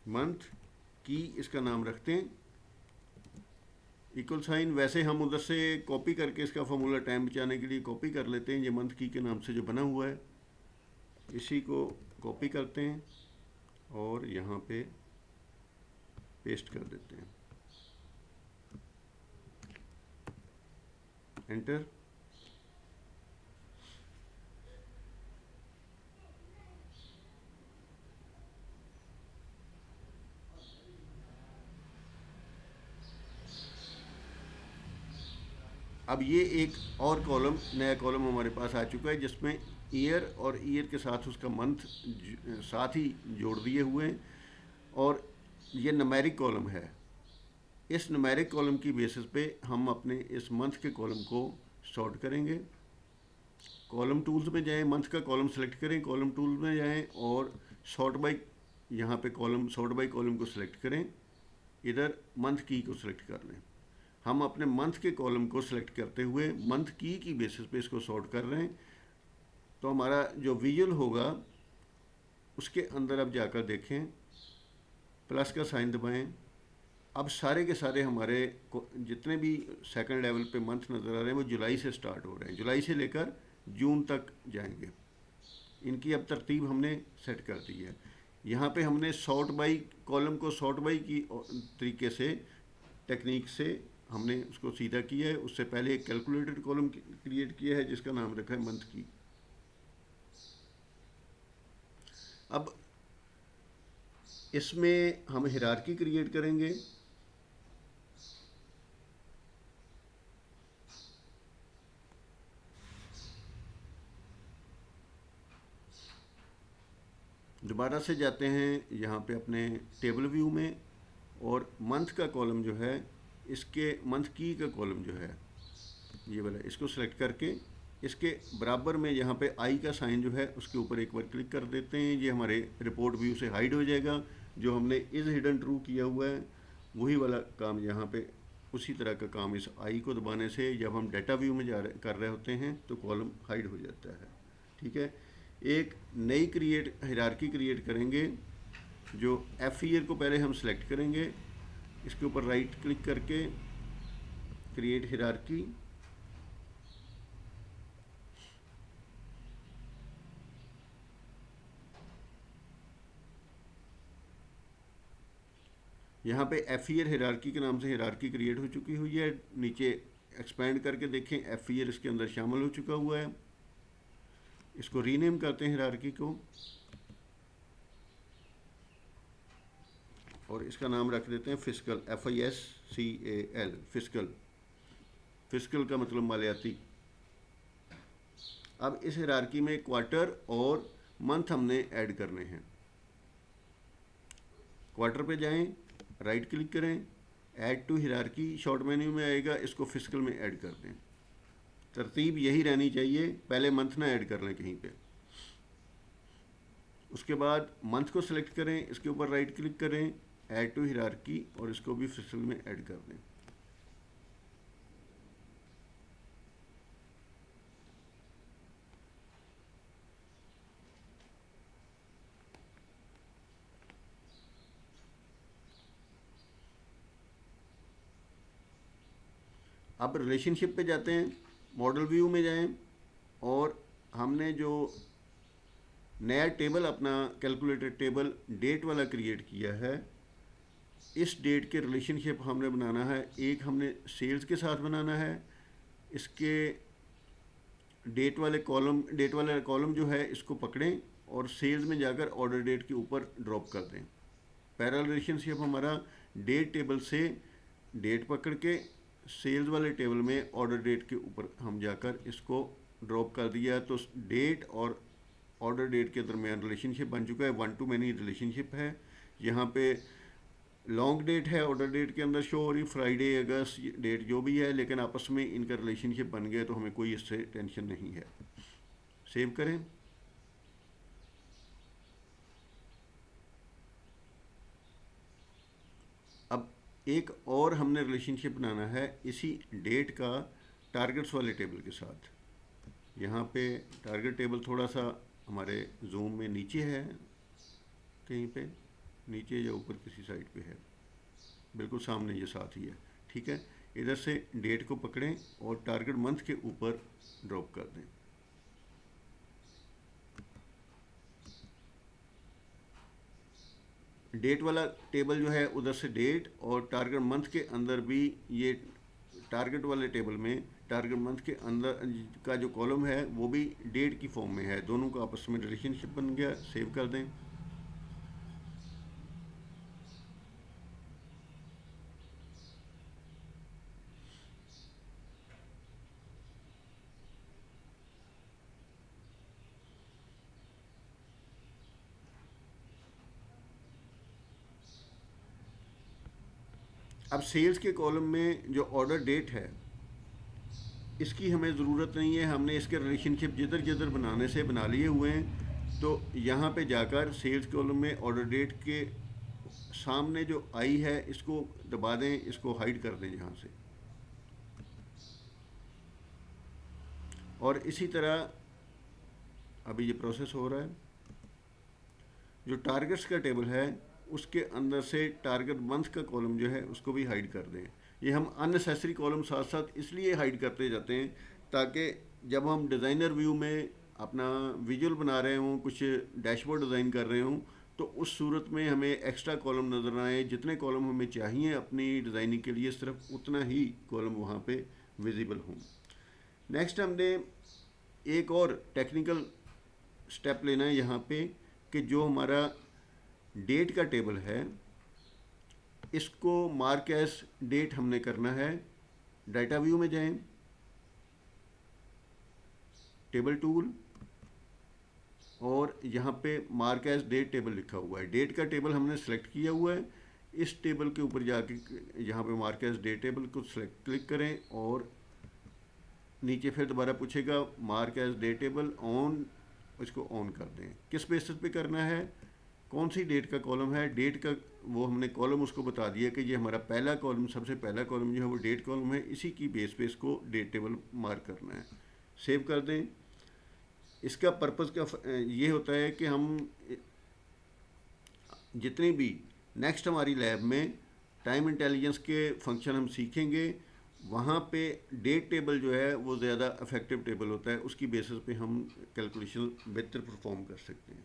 मंथ की इसका नाम रखते हैं, इक्वल साइन। वैसे हम उधर से कॉपी करके इसका फॉर्मूला टाइम बचाने के लिए कॉपी कर लेते हैं। ये मंथ की के नाम से जो बना हुआ है इसी को कॉपी करते हैं और यहाँ पे पेस्ट कर देते हैं, एंटर। अब ये एक और कॉलम, नया कॉलम हमारे पास आ चुका है जिसमें ईयर और ईयर के साथ उसका मंथ साथ ही जोड़ दिए हुए हैं, और ये न्यूमेरिक कॉलम है। इस न्यूमेरिक कॉलम की बेसिस पे हम अपने इस मंथ के कॉलम को सॉर्ट करेंगे। कॉलम टूल्स में जाएं, मंथ का कॉलम सेलेक्ट करें, कॉलम टूल्स में जाएं और सॉर्ट बाई, यहाँ पे कॉलम सॉर्ट बाई कॉलम को सिलेक्ट करें, इधर मंथ की को सिलेक्ट कर लें। हम अपने मंथ के कॉलम को सिलेक्ट करते हुए मंथ की बेसिस पे इसको सॉर्ट कर रहे हैं। तो हमारा जो विजुअल होगा उसके अंदर अब जाकर देखें, प्लस का साइन दबाएं। अब सारे के सारे हमारे जितने भी सेकंड लेवल पे मंथ नज़र आ रहे हैं वो जुलाई से स्टार्ट हो रहे हैं, जुलाई से लेकर जून तक जाएंगे। इनकी अब तरतीब हमने सेट कर दी है। यहाँ पे हमने सॉर्ट बाई कॉलम को सॉर्ट बाई की तरीके से टेक्निक से हमने उसको सीधा किया है। उससे पहले एक कैलकुलेटेड कॉलम क्रिएट किया है जिसका नाम रखा है मंथ की। अब इसमें हम हिरार्की क्रिएट करेंगे। दोबारा से जाते हैं यहाँ पे अपने टेबल व्यू में, और मंथ का कॉलम जो है, इसके मंथ की का कॉलम जो है ये वाला, इसको सेलेक्ट करके इसके बराबर में यहाँ पे आई का साइन जो है उसके ऊपर एक बार क्लिक कर देते हैं। ये हमारे रिपोर्ट व्यू से हाइड हो जाएगा। जो हमने इज़ हिडन ट्रू किया हुआ है वही वाला काम यहाँ पे, उसी तरह का काम इस आई को दबाने से जब हम डाटा व्यू में कर रहे होते हैं तो कॉलम हाइड हो जाता है। ठीक है, एक नई हिरार्की क्रिएट करेंगे। जो एफ ईयर को पहले हम सेलेक्ट करेंगे, इसके ऊपर राइट क्लिक करके क्रिएट हिरार्की, यहाँ पे एफ ईयर हिरार्की के नाम से हिरार्की क्रिएट हो चुकी हुई है। नीचे एक्सपेंड करके देखें, एफ ईयर इसके अंदर शामिल हो चुका हुआ है। इसको रीनेम करते हैं हिरार्की को, और इसका नाम रख देते हैं फिस्कल, FISCAL, फिस्कल। फिस्कल का मतलब मालियाती। अब इस हिरार्की में क्वार्टर और मंथ हमने ऐड करने हैं। क्वार्टर पे जाएं, राइट क्लिक करें, add to hierarchy short menu में आएगा, इसको फिस्कल में ऐड कर दें। तरतीब यही रहनी चाहिए, पहले मंथ ना ऐड कर लें कहीं पे। उसके बाद मंथ को सिलेक्ट करें, इसके ऊपर राइट क्लिक करें, ऐड टू हिरार्की, और इसको भी फिस्कल में ऐड कर दें। अब रिलेशनशिप पे जाते हैं, मॉडल व्यू में जाएं, और हमने जो नया टेबल अपना कैलकुलेटेड टेबल डेट वाला क्रिएट किया है, इस डेट के रिलेशनशिप हमने बनाना है। एक हमने सेल्स के साथ बनाना है। इसके डेट वाला कॉलम जो है इसको पकड़ें और सेल्स में जाकर ऑर्डर डेट के ऊपर ड्रॉप कर दें। पैरेलल रिलेशनशिप हमारा डेट टेबल से डेट पकड़ के सेल्स वाले टेबल में ऑर्डर डेट के ऊपर हम जाकर इसको ड्रॉप कर दिया, तो डेट और ऑर्डर डेट के दरमियान रिलेशनशिप बन चुका है। 1 to many रिलेशनशिप है। यहाँ पे लॉन्ग डेट है ऑर्डर डेट के अंदर शो हो रही, फ्राइडे, अगस्त, डेट जो भी है, लेकिन आपस में इनका रिलेशनशिप बन गया तो हमें कोई इससे टेंशन नहीं है। सेव करें। अब एक और हमने रिलेशनशिप बनाना है इसी डेट का टारगेट्स वाले टेबल के साथ। यहाँ पे टारगेट टेबल थोड़ा सा हमारे जूम में नीचे है, कहीं पे नीचे या ऊपर किसी साइड पे है, बिल्कुल सामने ये साथ ही है। ठीक है, इधर से डेट को पकड़ें और टारगेट मंथ के ऊपर ड्रॉप कर दें। डेट वाला टेबल जो है उधर से डेट, और टारगेट मंथ के अंदर भी ये टारगेट वाले टेबल में टारगेट मंथ के अंदर का जो कॉलम है वो भी डेट की फॉर्म में है। दोनों का आपस में रिलेशनशिप बन गया। सेव कर दें। अब सेल्स के कॉलम में जो ऑर्डर डेट है इसकी हमें ज़रूरत नहीं है, हमने इसके रिलेशनशिप जिधर जिधर बनाने से बना लिए हुए हैं। तो यहाँ पे जाकर सेल्स कॉलम में ऑर्डर डेट के सामने जो आई है इसको दबा दें, इसको हाइड कर दें यहाँ से। और इसी तरह अभी ये प्रोसेस हो रहा है। जो टारगेट्स का टेबल है उसके अंदर से टारगेट मंथ का कॉलम जो है उसको भी हाइड कर दें। ये हम अननेसेसरी कॉलम साथ साथ इसलिए हाइड करते जाते हैं ताकि जब हम डिज़ाइनर व्यू में अपना विजुअल बना रहे हों, कुछ डैशबोर्ड डिज़ाइन कर रहे हों, तो उस सूरत में हमें एक्स्ट्रा कॉलम नज़र ना आए। जितने कॉलम हमें चाहिए अपनी डिज़ाइनिंग के लिए सिर्फ उतना ही कॉलम वहाँ पे विजिबल हों। नेक्स्ट हमने एक और टेक्निकल स्टेप लेना है यहाँ पे कि जो हमारा डेट का टेबल है इसको मार्क एज डेट हमने करना है। डाटा व्यू में जाएं, टेबल टूल, और यहाँ पे मार्क एज डेट टेबल लिखा हुआ है। डेट का टेबल हमने सेलेक्ट किया हुआ है। इस टेबल के ऊपर जाके यहाँ पे मार्क एज डेट टेबल को सेलेक्ट क्लिक करें और नीचे फिर दोबारा पूछेगा mark as date table on, इसको ऑन कर दें। किस बेसिस पे करना है, कौन सी डेट का कॉलम है, डेट का वो हमने कॉलम उसको बता दिया कि ये हमारा पहला कॉलम, सबसे पहला कॉलम जो है वो डेट कॉलम है, इसी की बेस पे इसको डेट टेबल मार्क करना है। सेव कर दें। इसका पर्पज़ क्या ये होता है कि हम जितनी भी नेक्स्ट हमारी लैब में टाइम इंटेलिजेंस के फंक्शन हम सीखेंगे वहाँ पे डेट टेबल जो है वो ज़्यादा इफेक्टिव टेबल होता है, उसकी बेसिस पे हम कैलकुलेशन बेहतर परफॉर्म कर सकते हैं।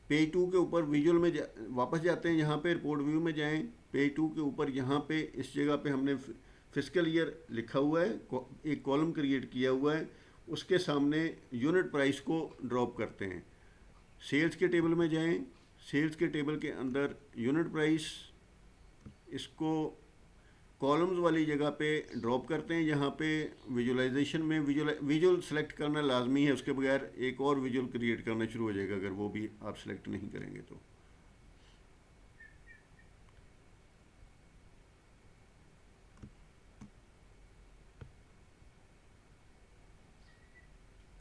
पेज 2 के ऊपर विजुअल में वापस जाते हैं, यहाँ पे रिपोर्ट व्यू में जाएं। पेज 2 के ऊपर यहाँ पे इस जगह पे हमने फिजिकल ईयर लिखा हुआ है, एक कॉलम क्रिएट किया हुआ है, उसके सामने यूनिट प्राइस को ड्रॉप करते हैं। सेल्स के टेबल में जाएं, सेल्स के टेबल के अंदर यूनिट प्राइस, इसको कॉलम्स वाली जगह पे ड्रॉप करते हैं। यहाँ पे विजुअलाइजेशन में विजुअल सेलेक्ट करना लाजमी है, उसके बगैर एक और विजुअल क्रिएट करना शुरू हो जाएगा अगर वो भी आप सेलेक्ट नहीं करेंगे तो।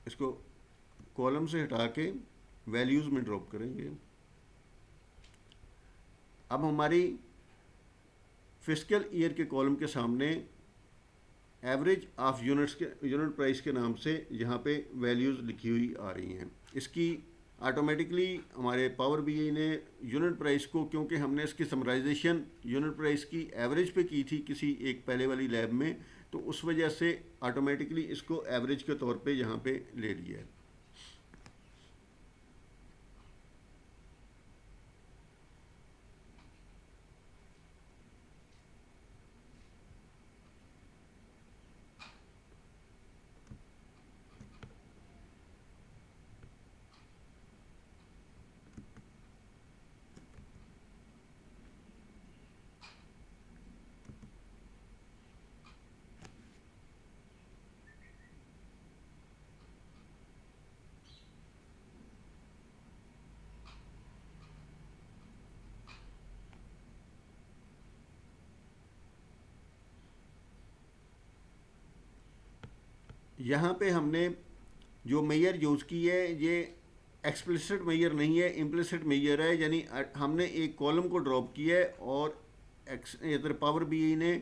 इसको कॉलम से हटा के वैल्यूज़ में ड्रॉप करेंगे। अब हमारी फिजिकल ईयर के कॉलम के सामने एवरेज ऑफ यूनिट्स के यूनिट प्राइस के नाम से यहाँ पे वैल्यूज़ लिखी हुई आ रही हैं। इसकी ऑटोमेटिकली हमारे पावर बीआई ने यूनिट प्राइस को, क्योंकि हमने इसकी समराइजेशन यूनिट प्राइस की एवरेज पे की थी किसी एक पहले वाली लैब में, तो उस वजह से ऑटोमेटिकली इसको एवरेज के तौर पे यहाँ पे ले लिया है। यहाँ पे हमने जो मेजर यूज़ की है ये एक्सप्लिसिट मेजर नहीं है, इम्प्लिसिट मेजर है। यानी हमने एक कॉलम को ड्रॉप किया है और इधर पावर बीआई ने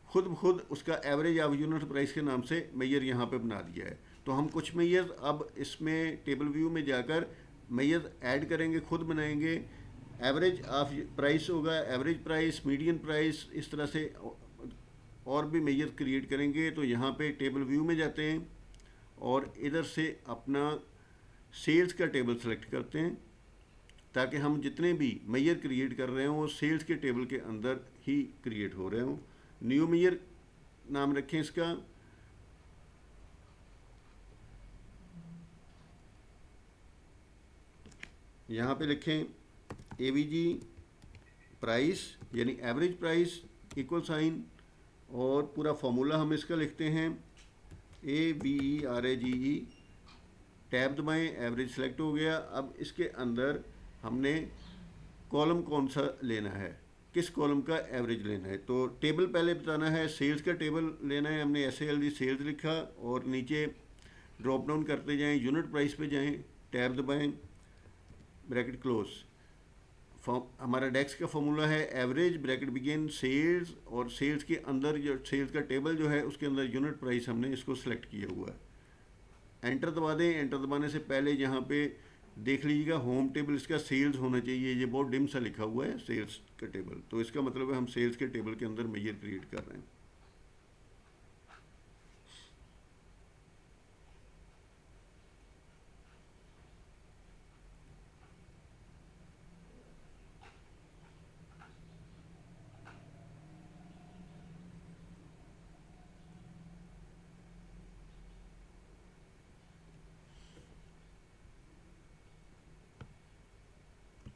खुद उसका एवरेज ऑफ यूनिट प्राइस के नाम से मेजर यहाँ पे बना दिया है। तो हम कुछ मेजर अब इसमें टेबल व्यू में जाकर मेजर ऐड करेंगे, खुद बनाएंगे। एवरेज ऑफ प्राइस होगा, एवरेज प्राइस, मीडियन प्राइस, इस तरह से और भी मेजर क्रिएट करेंगे। तो यहाँ पे टेबल व्यू में जाते हैं और इधर से अपना सेल्स का टेबल सेलेक्ट करते हैं ताकि हम जितने भी मेजर क्रिएट कर रहे हों वो सेल्स के टेबल के अंदर ही क्रिएट हो रहे हों। न्यू मेजर नाम रखें इसका। यहाँ पे लिखें एवीजी प्राइस यानी एवरेज प्राइस इक्वल साइन, और पूरा फार्मूला हम इसका लिखते हैं AVERAGE। टैब दबाएं, एवरेज सेलेक्ट हो गया। अब इसके अंदर हमने कॉलम कौन सा लेना है, किस कॉलम का एवरेज लेना है। तो टेबल पहले बताना है, सेल्स का टेबल लेना है। हमने SALD सेल्स लिखा और नीचे ड्रॉप डाउन करते जाएं, यूनिट प्राइस पे जाएं, टैब दबाएं, ब्रैकेट क्लोज। हमारा डेक्स का फॉर्मूला है एवरेज ब्रैकेट बिगिन सेल्स, और सेल्स के अंदर जो सेल्स का टेबल जो है उसके अंदर यूनिट प्राइस हमने इसको सिलेक्ट किया हुआ है। एंटर दबा दें। एंटर दबाने से पहले यहाँ पे देख लीजिएगा होम टेबल इसका सेल्स होना चाहिए, ये बहुत डिम सा लिखा हुआ है सेल्स का टेबल, तो इसका मतलब है हम सेल्स के टेबल के अंदर मेजर क्रिएट कर रहे हैं।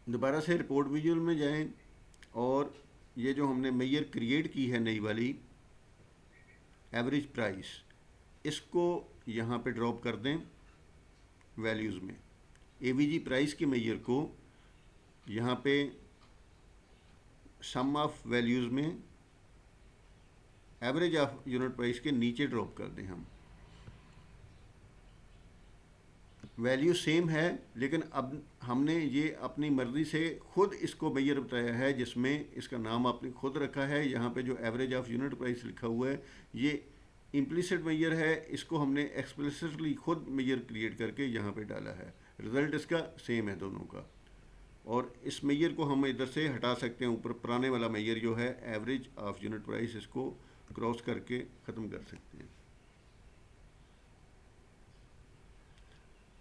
दोबारा से रिपोर्ट विजुअल में जाएं और ये जो हमने मेजर क्रिएट की है नई वाली एवरेज प्राइस, इसको यहाँ पे ड्रॉप कर दें वैल्यूज़ में। एवीजी प्राइस के मेजर को यहाँ पे सम ऑफ वैल्यूज़ में एवरेज ऑफ यूनिट प्राइस के नीचे ड्रॉप कर दें हम। वैल्यू सेम है, लेकिन अब हमने ये अपनी मर्ज़ी से खुद इसको मेजर बताया है, जिसमें इसका नाम आपने खुद रखा है। यहाँ पे जो एवरेज ऑफ यूनिट प्राइस लिखा हुआ है ये इम्प्लिसिट मेजर है, इसको हमने एक्सप्लिसिटली खुद मेजर क्रिएट करके यहाँ पे डाला है। रिज़ल्ट इसका सेम है दोनों का, और इस मेजर को हम इधर से हटा सकते हैं। ऊपर पुराने वाला मेजर जो है एवरेज ऑफ यूनिट प्राइस, इसको क्रॉस करके ख़त्म कर सकते हैं।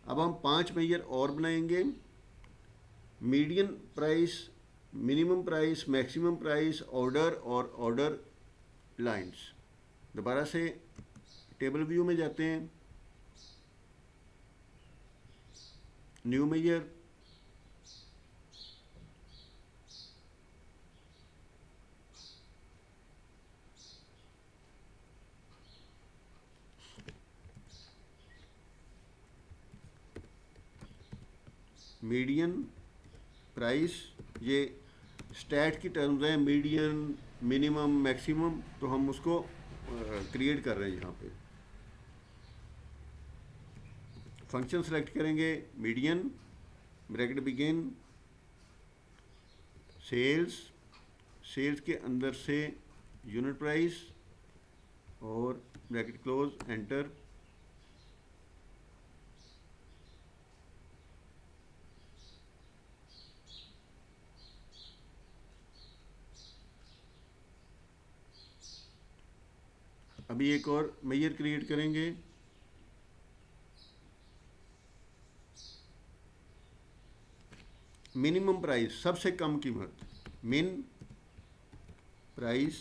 अब हम 5 मेजर और बनाएंगे। Median price, minimum price, maximum price, order और ऑर्डर लाइंस। दोबारा से टेबल व्यू में जाते हैं, न्यू मेजर, मीडियन प्राइस, ये स्टैट की टर्म्स हैं, मीडियन, मिनिमम, मैक्सिमम, तो हम उसको क्रिएट कर रहे हैं। यहाँ पे फंक्शन सेलेक्ट करेंगे, median bracket begin sales, sales के अंदर से यूनिट प्राइस और ब्रैकेट क्लोज, एंटर। अभी एक और मेजर क्रिएट करेंगे, मिनिमम प्राइस, सबसे कम कीमत, मिन प्राइस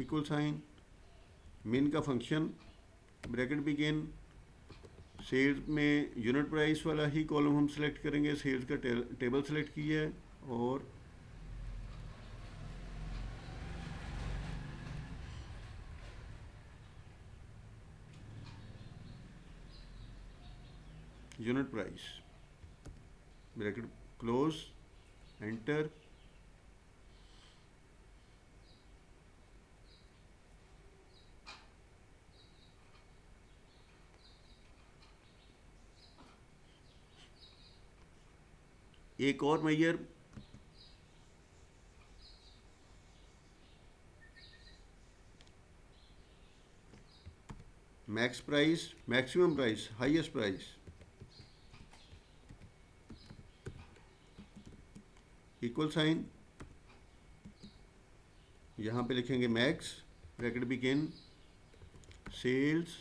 इक्वल साइन, मिन का फंक्शन ब्रैकेट बिगिन सेल्स में यूनिट प्राइस वाला ही कॉलम हम सेलेक्ट करेंगे। सेल्स का टेबल सेलेक्ट किया है और unit price bracket close, enter. एक और measure, max price, maximum price, highest price, equal sign, यहाँ पे लिखेंगे max bracket begin sales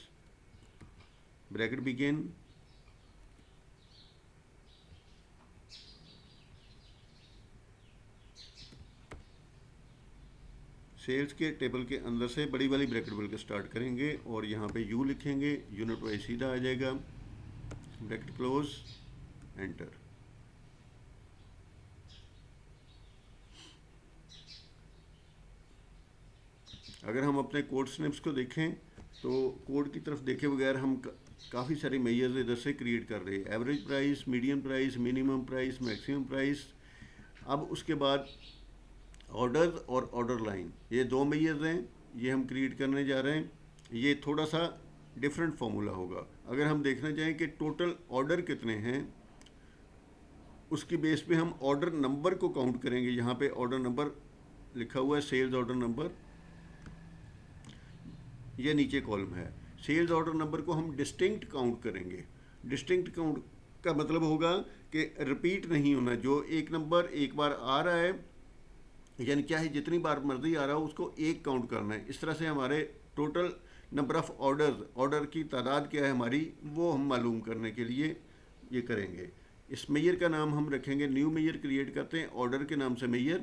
bracket begin sales के टेबल के अंदर से बड़ी वाली ब्रैकेट बोल के स्टार्ट करेंगे और यहाँ पे यू लिखेंगे, यूनिट वाइज सीधा आ जाएगा, ब्रैकेट क्लोज, एंटर। अगर हम अपने कोड स्निप्स को देखें तो कोड की तरफ देखे बगैर हम काफ़ी सारे मेजर्स इधर से क्रिएट कर रहे हैं। Average price, medium price, minimum price, maximum price. अब उसके बाद ऑर्डर और ऑर्डर लाइन, ये दो मेजर्स हैं, ये हम क्रिएट करने जा रहे हैं। ये थोड़ा सा डिफरेंट फार्मूला होगा। अगर हम देखना चाहें कि टोटल ऑर्डर कितने हैं उसकी बेस पे हम ऑर्डर नंबर को काउंट करेंगे। यहाँ पे ऑर्डर नंबर लिखा हुआ है, सेल्स ऑर्डर नंबर, ये नीचे कॉलम है। सेल्स ऑर्डर नंबर को हम डिस्टिंक्ट काउंट करेंगे। डिस्टिंक्ट काउंट का मतलब होगा कि रिपीट नहीं होना, जो एक नंबर एक बार आ रहा है, यानी क्या है, जितनी बार मर्जी आ रहा हो उसको एक काउंट करना है। इस तरह से हमारे टोटल नंबर ऑफ ऑर्डर की तादाद क्या है हमारी, वो हम मालूम करने के लिए ये करेंगे। इस मेजर का नाम हम रखेंगे, न्यू मेजर क्रिएट करते हैं ऑर्डर के नाम से measure.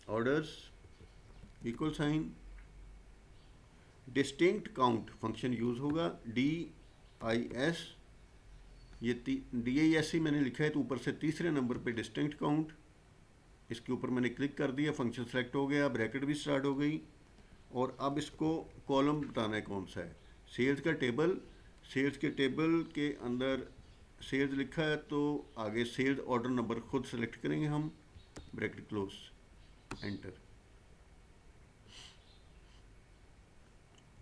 Orders equal sign distinct count function use होगा, DIS, ये DIS ही मैंने लिखा है तो ऊपर से तीसरे नंबर पे डिस्टिंक्ट काउंट, इसके ऊपर मैंने क्लिक कर दिया, फंक्शन सेलेक्ट हो गया, ब्रैकेट भी स्टार्ट हो गई। और अब इसको कॉलम बताना है कौन सा है, सेल्स का टेबल। सेल्स के टेबल के अंदर सेल्स लिखा है तो आगे सेल्स ऑर्डर नंबर खुद सेलेक्ट करेंगे हम, ब्रैकेट क्लोज, एंटर।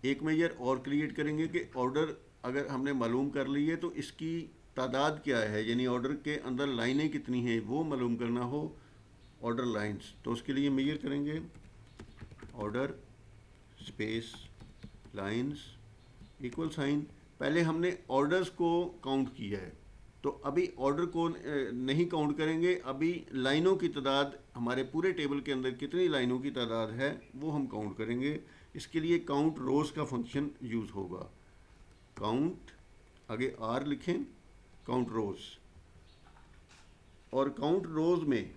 एक मेजर और क्रिएट करेंगे कि ऑर्डर अगर हमने मालूम कर ली है तो इसकी तादाद क्या है, यानी ऑर्डर के अंदर लाइनें कितनी हैं वो मालूम करना हो, ऑर्डर लाइंस। तो उसके लिए मेजर करेंगे order space lines equal sign. पहले हमने ऑर्डर्स को काउंट किया है तो अभी ऑर्डर को नहीं काउंट करेंगे, अभी लाइनों की तादाद हमारे पूरे टेबल के अंदर कितनी लाइनों की तादाद है वो हम काउंट करेंगे। इसके लिए काउंट रोज का फंक्शन यूज़ होगा, काउंट आगे आर लिखें, काउंट रोज। और काउंट रोज में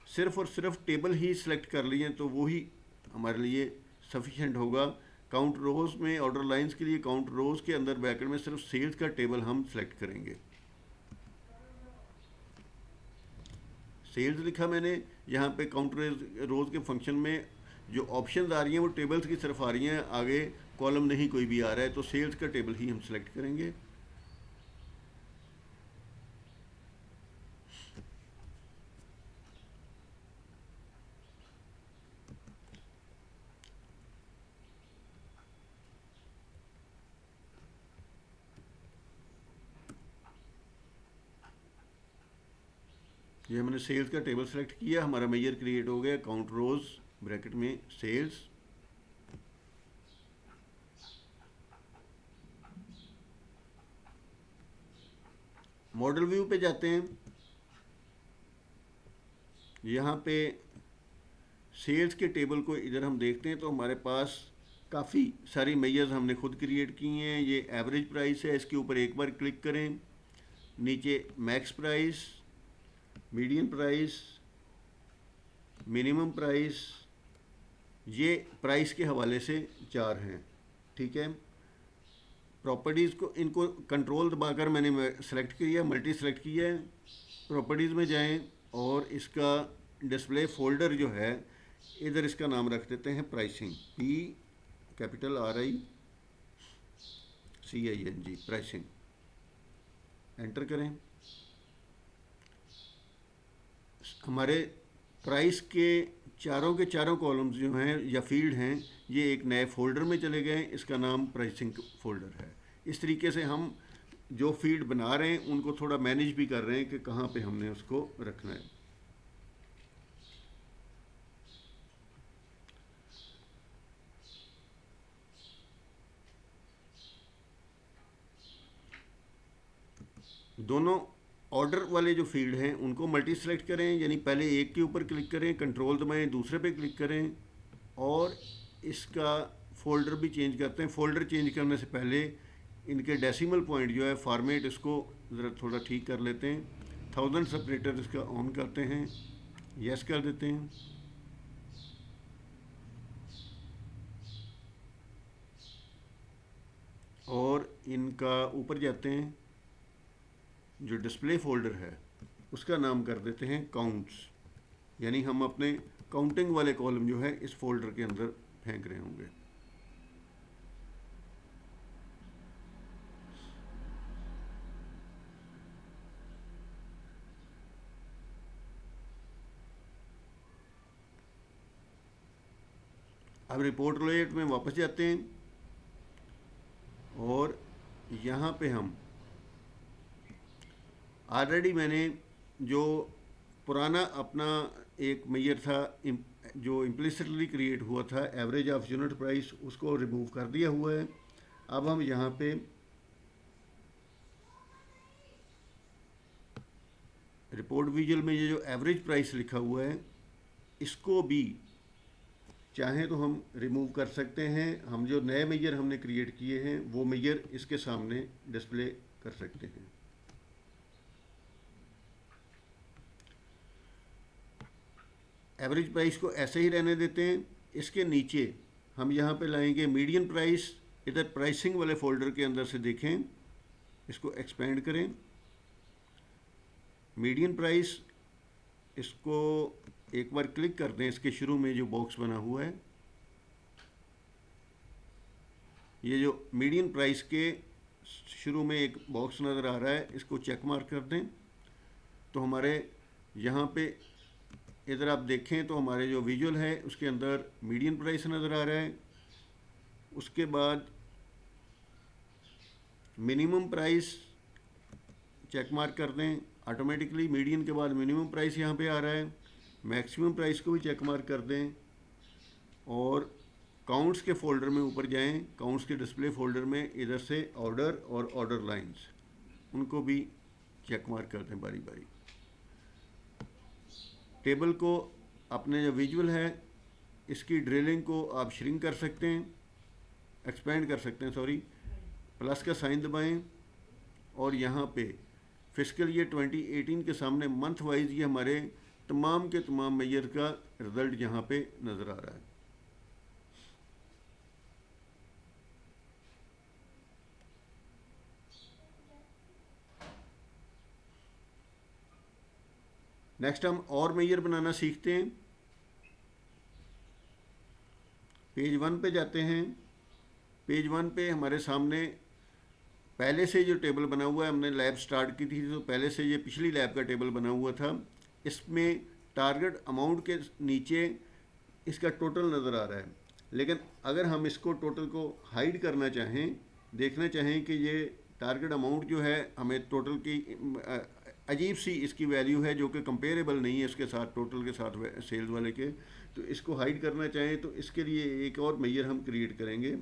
सिर्फ और सिर्फ टेबल ही सिलेक्ट कर लिए तो वो ही हमारे लिए सफिशेंट होगा। काउंट रोज में ऑर्डर लाइंस के लिए काउंट रोज के अंदर ब्रैकेट में सिर्फ सेल्स का टेबल हम सिलेक्ट करेंगे। सेल्स लिखा मैंने, यहाँ पे काउंट रोज के फंक्शन में जो ऑप्शंस आ रही हैं वो टेबल्स की तरफ आ रही हैं, आगे कॉलम नहीं कोई भी आ रहा है तो सेल्स का टेबल ही हम सिलेक्ट करेंगे। ये मैंने सेल्स का टेबल सेलेक्ट किया, हमारा मेजर क्रिएट हो गया, काउंट रोज ब्रैकेट में सेल्स। मॉडल व्यू पे जाते हैं, यहाँ पे सेल्स के टेबल को इधर हम देखते हैं तो हमारे पास काफ़ी सारी मेजर्स हमने खुद क्रिएट की हैं। ये एवरेज प्राइस है, इसके ऊपर एक बार क्लिक करें, नीचे max price, median price, minimum price, ये प्राइस के हवाले से 4 हैं, ठीक है। प्रॉपर्टीज़ को, इनको कंट्रोल दबाकर मैंने सेलेक्ट किया, मल्टी सेलेक्ट किया है। प्रॉपर्टीज़ में जाएं और इसका डिस्प्ले फोल्डर जो है इधर इसका नाम रख देते हैं प्राइसिंग, PRICING, प्राइसिंग, एंटर करें। हमारे प्राइस के चारों कॉलम्स जो हैं या फील्ड हैं ये एक नए फोल्डर में चले गए, इसका नाम प्राइसिंग फोल्डर है। इस तरीके से हम जो फील्ड बना रहे हैं उनको थोड़ा मैनेज भी कर रहे हैं कि कहाँ पे हमने उसको रखना है। दोनों ऑर्डर वाले जो फील्ड हैं उनको मल्टी सेलेक्ट करें, यानी पहले एक के ऊपर क्लिक करें, कंट्रोल दबाएं, दूसरे पे क्लिक करें और इसका फोल्डर भी चेंज करते हैं। फोल्डर चेंज करने से पहले इनके डेसिमल पॉइंट जो है फॉर्मेट, इसको ज़रा थोड़ा ठीक कर लेते हैं। 1000 सेपरेटर इसका ऑन करते हैं, यस कर देते हैं। और इनका ऊपर जाते हैं, जो डिस्प्ले फोल्डर है उसका नाम कर देते हैं काउंट्स, यानी हम अपने काउंटिंग वाले कॉलम जो है इस फोल्डर के अंदर फेंक रहे होंगे। अब रिपोर्ट लेआउट में वापस जाते हैं और यहाँ पे हम ऑलरेडी मैंने जो पुराना अपना एक मेजर था जो इम्प्लिसिटली क्रिएट हुआ था एवरेज ऑफ यूनिट प्राइस, उसको रिमूव कर दिया हुआ है। अब हम यहाँ पे रिपोर्ट विजुअल में ये जो एवरेज प्राइस लिखा हुआ है इसको भी चाहें तो हम रिमूव कर सकते हैं। हम जो नए मेजर हमने क्रिएट किए हैं वो मेजर इसके सामने डिस्प्ले कर सकते हैं। एवरेज प्राइस को ऐसे ही रहने देते हैं। इसके नीचे हम यहाँ पे लाएंगे मीडियन प्राइस। इधर प्राइसिंग वाले फोल्डर के अंदर से देखें, इसको एक्सपेंड करें, मीडियन प्राइस, इसको एक बार क्लिक कर दें। इसके शुरू में जो बॉक्स बना हुआ है, ये जो मीडियन प्राइस के शुरू में एक बॉक्स नज़र आ रहा है, इसको चेक मार्क कर दें। तो हमारे यहाँ पे इधर आप देखें तो हमारे जो विजुअल है उसके अंदर मीडियन प्राइस नज़र आ रहा है। उसके बाद मिनिमम प्राइस चेक मार्क कर दें, ऑटोमेटिकली मीडियन के बाद मिनिमम प्राइस यहाँ पे आ रहा है। मैक्सिमम प्राइस को भी चेक मार्क कर दें और काउंट्स के फोल्डर में ऊपर जाएं। काउंट्स के डिस्प्ले फोल्डर में इधर से ऑर्डर और ऑर्डर लाइंस, उनको भी चेक मार्क कर दें बारी बारी। टेबल को अपने जो विजुअल है इसकी ड्रिलिंग को आप श्रिंक कर सकते हैं, एक्सपेंड कर सकते हैं, सॉरी, प्लस का साइन दबाएं और यहाँ पे फिस्कल ईयर 2018 के सामने मंथ वाइज ये हमारे तमाम के तमाम मेजर का रिज़ल्ट यहाँ पे नज़र आ रहा है। नेक्स्ट हम और मेजर बनाना सीखते हैं। पेज 1 पे जाते हैं। पेज 1 पे हमारे सामने पहले से जो टेबल बना हुआ है, हमने लैब स्टार्ट की थी तो पहले से ये पिछली लैब का टेबल बना हुआ था। इसमें टारगेट अमाउंट के नीचे इसका टोटल नज़र आ रहा है। लेकिन अगर हम इसको टोटल को हाइड करना चाहें, देखना चाहें कि ये टारगेट अमाउंट जो है हमें टोटल की अजीब सी इसकी वैल्यू है जो कि कंपेरेबल नहीं है इसके साथ, टोटल के साथ सेल्स वाले के, तो इसको हाइड करना चाहें तो इसके लिए एक और मेजर हम क्रिएट करेंगे।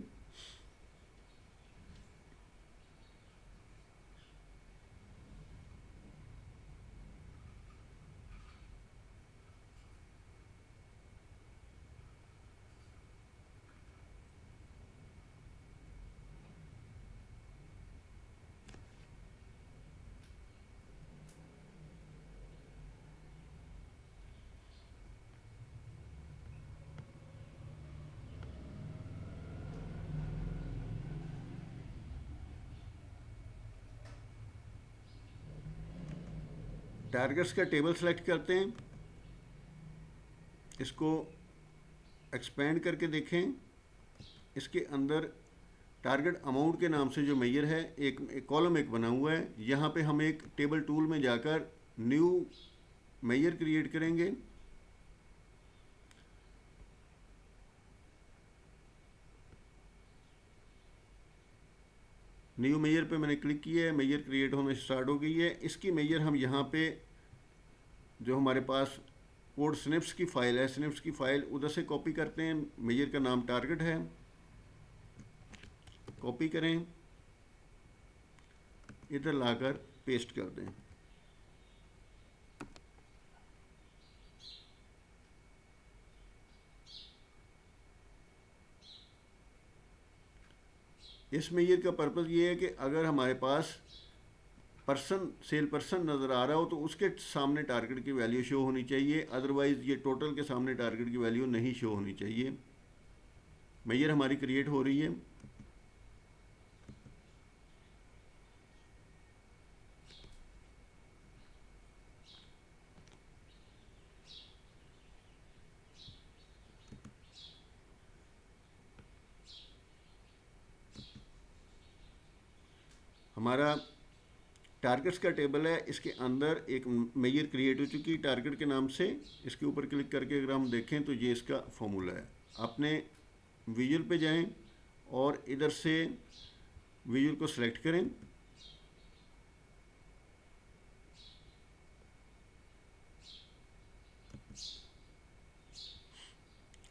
टारगेट्स का टेबल सेलेक्ट करते हैं, इसको एक्सपेंड करके देखें। इसके अंदर टारगेट अमाउंट के नाम से जो मेजर है एक कॉलम एक बना हुआ है। यहाँ पे हम एक टेबल टूल में जाकर न्यू मेजर क्रिएट करेंगे। न्यू मेजर पे मैंने क्लिक किया है, मेजर क्रिएट होने स्टार्ट हो गई है। इसकी मेजर हम यहाँ पे जो हमारे पास कोड स्निप्स की फ़ाइल है, स्निप्स की फ़ाइल उधर से कॉपी करते हैं। मेजर का नाम टारगेट है, कॉपी करें, इधर लाकर पेस्ट कर दें। इस मेजर का पर्पज़ ये है कि अगर हमारे पास सेल पर्सन नज़र आ रहा हो तो उसके सामने टारगेट की वैल्यू शो होनी चाहिए, अदरवाइज़ ये टोटल के सामने टारगेट की वैल्यू नहीं शो होनी चाहिए। मेजर हमारी क्रिएट हो रही है। हमारा टारगेट्स का टेबल है, इसके अंदर एक मेजर क्रिएट हो चुकी टारगेट के नाम से। इसके ऊपर क्लिक करके अगर हम देखें तो ये इसका फॉर्मूला है। आपने विजुअल पे जाएं और इधर से विजुअल को सिलेक्ट करें।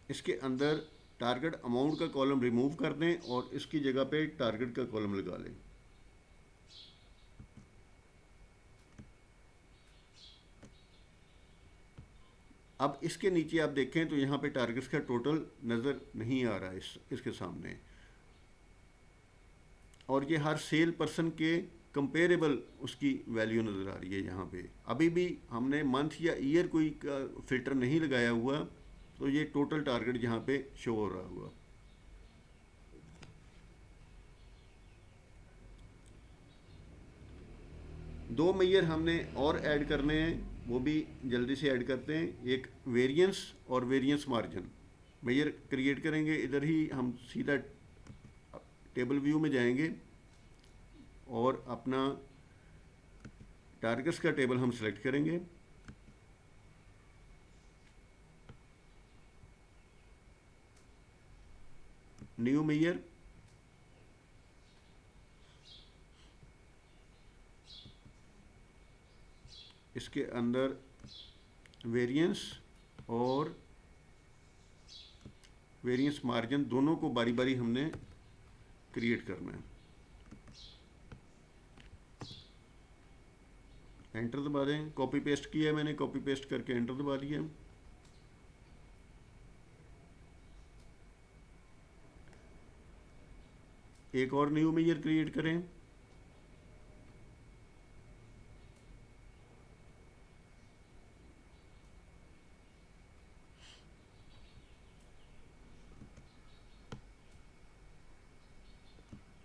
इसके अंदर टारगेट अमाउंट का कॉलम रिमूव कर दें और इसकी जगह पे टारगेट का कॉलम लगा लें। अब इसके नीचे आप देखें तो यहाँ पे टारगेट्स का टोटल नज़र नहीं आ रहा है इसके सामने, और ये हर सेल पर्सन के कंपेरेबल उसकी वैल्यू नज़र आ रही है यहाँ पे। अभी भी हमने मंथ या ईयर कोई फ़िल्टर नहीं लगाया हुआ, तो ये टोटल टारगेट यहाँ पे शो हो रहा हुआ। दो मेजर हमने और ऐड करने हैं, वो भी जल्दी से ऐड करते हैं। एक वेरिएंस और वेरिएंस मार्जिन मेजर क्रिएट करेंगे। इधर ही हम सीधा टेबल व्यू में जाएंगे और अपना टारगेट्स का टेबल हम सेलेक्ट करेंगे। न्यू मेजर, इसके अंदर वेरिएंस और वेरिएंस मार्जिन दोनों को बारी बारी हमने क्रिएट करना है। एंटर दबा दें। कॉपी पेस्ट किया है मैंने, कॉपी पेस्ट करके एंटर दबा दिया। एक और न्यू मेजर क्रिएट करें।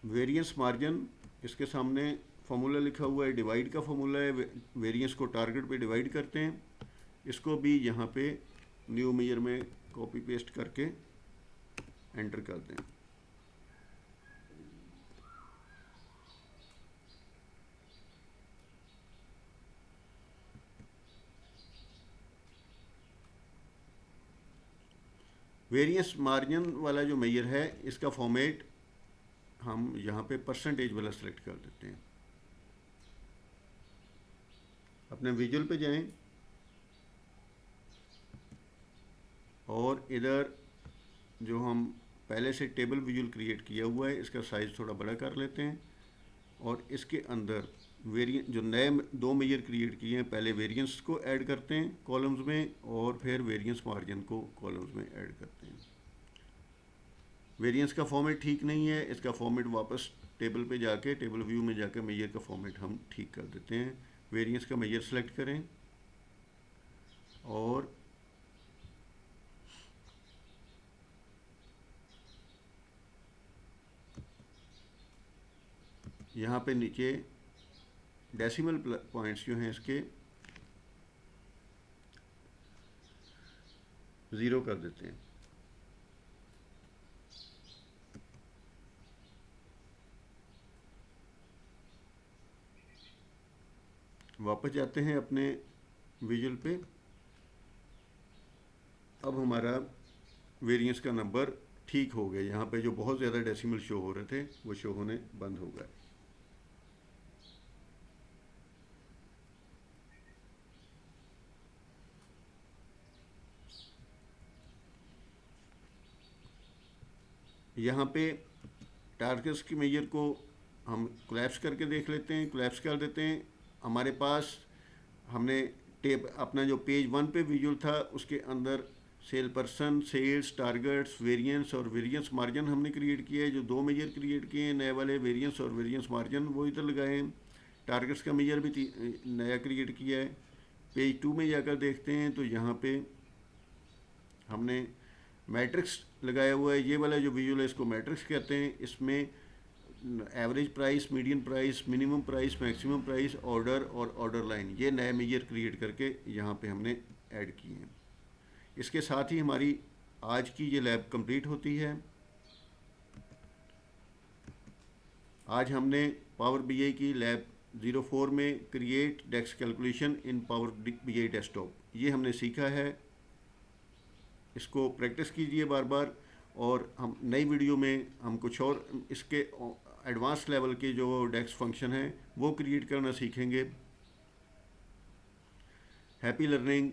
वेरिएंस मार्जिन, इसके सामने फॉर्मूला लिखा हुआ है, डिवाइड का फॉर्मूला है। वेरिएंस को टारगेट पे डिवाइड करते हैं। इसको भी यहाँ पे न्यू मेजर में कॉपी पेस्ट करके एंटर कर दें। वेरिएंस मार्जिन वाला जो मेजर है, इसका फॉर्मेट हम यहाँ पे परसेंटेज वाला सेलेक्ट कर देते हैं। अपने विजुअल पे जाएं और इधर जो हम पहले से टेबल विजुअल क्रिएट किया हुआ है, इसका साइज़ थोड़ा बड़ा कर लेते हैं और इसके अंदर जो नए दो मेजर क्रिएट किए हैं, पहले वेरिएंस को ऐड करते हैं कॉलम्स में और फिर वेरिएंस मार्जिन को कॉलम्स में ऐड करते हैं। वेरिएंस का फॉर्मेट ठीक नहीं है, इसका फॉर्मेट वापस टेबल पे जाके, टेबल व्यू में जाके मेजर का फॉर्मेट हम ठीक कर देते हैं। वेरिएंस का मेजर सेलेक्ट करें और यहाँ पे नीचे डेसिमल पॉइंट्स जो हैं इसके 0 कर देते हैं। वापस जाते हैं अपने विजुअल पे। अब हमारा वेरिएंस का नंबर ठीक हो गया। यहाँ पे जो बहुत ज़्यादा डेसिमल शो हो रहे थे वो शो होने बंद हो गए। यहाँ पे टारगेट्स की मेजर को हम कोलैप्स करके देख लेते हैं। कोलैप्स कर देते हैं। हमारे पास हमने अपना जो पेज 1 पे विजुअल था, उसके अंदर sale person, sales, targets, variance और वेरिएंस मार्जिन हमने क्रिएट किया है। जो दो मेजर क्रिएट किए हैं नए वाले, वेरिएंस और वेरिएंस मार्जिन, वो इधर लगाए हैं। टारगेट्स का मेजर भी नया क्रिएट किया है। पेज 2 में जाकर देखते हैं तो यहाँ पे हमने मैट्रिक्स लगाया हुआ है। ये वाला जो विजुअल है इसको मैट्रिक्स कहते हैं। इसमें average price, median price, minimum price, maximum price, order और ऑर्डर लाइन, ये नए मेजर क्रिएट करके यहाँ पे हमने ऐड किए हैं। इसके साथ ही हमारी आज की ये लैब कंप्लीट होती है। आज हमने पावर बीआई की लैब 04 में create desk calculation in power BI desktop, ये हमने सीखा है। इसको प्रैक्टिस कीजिए बार बार और हम नई वीडियो में हम कुछ और इसके एडवांस लेवल के जो डेक्स फंक्शन हैं वो क्रिएट करना सीखेंगे। Happy learning.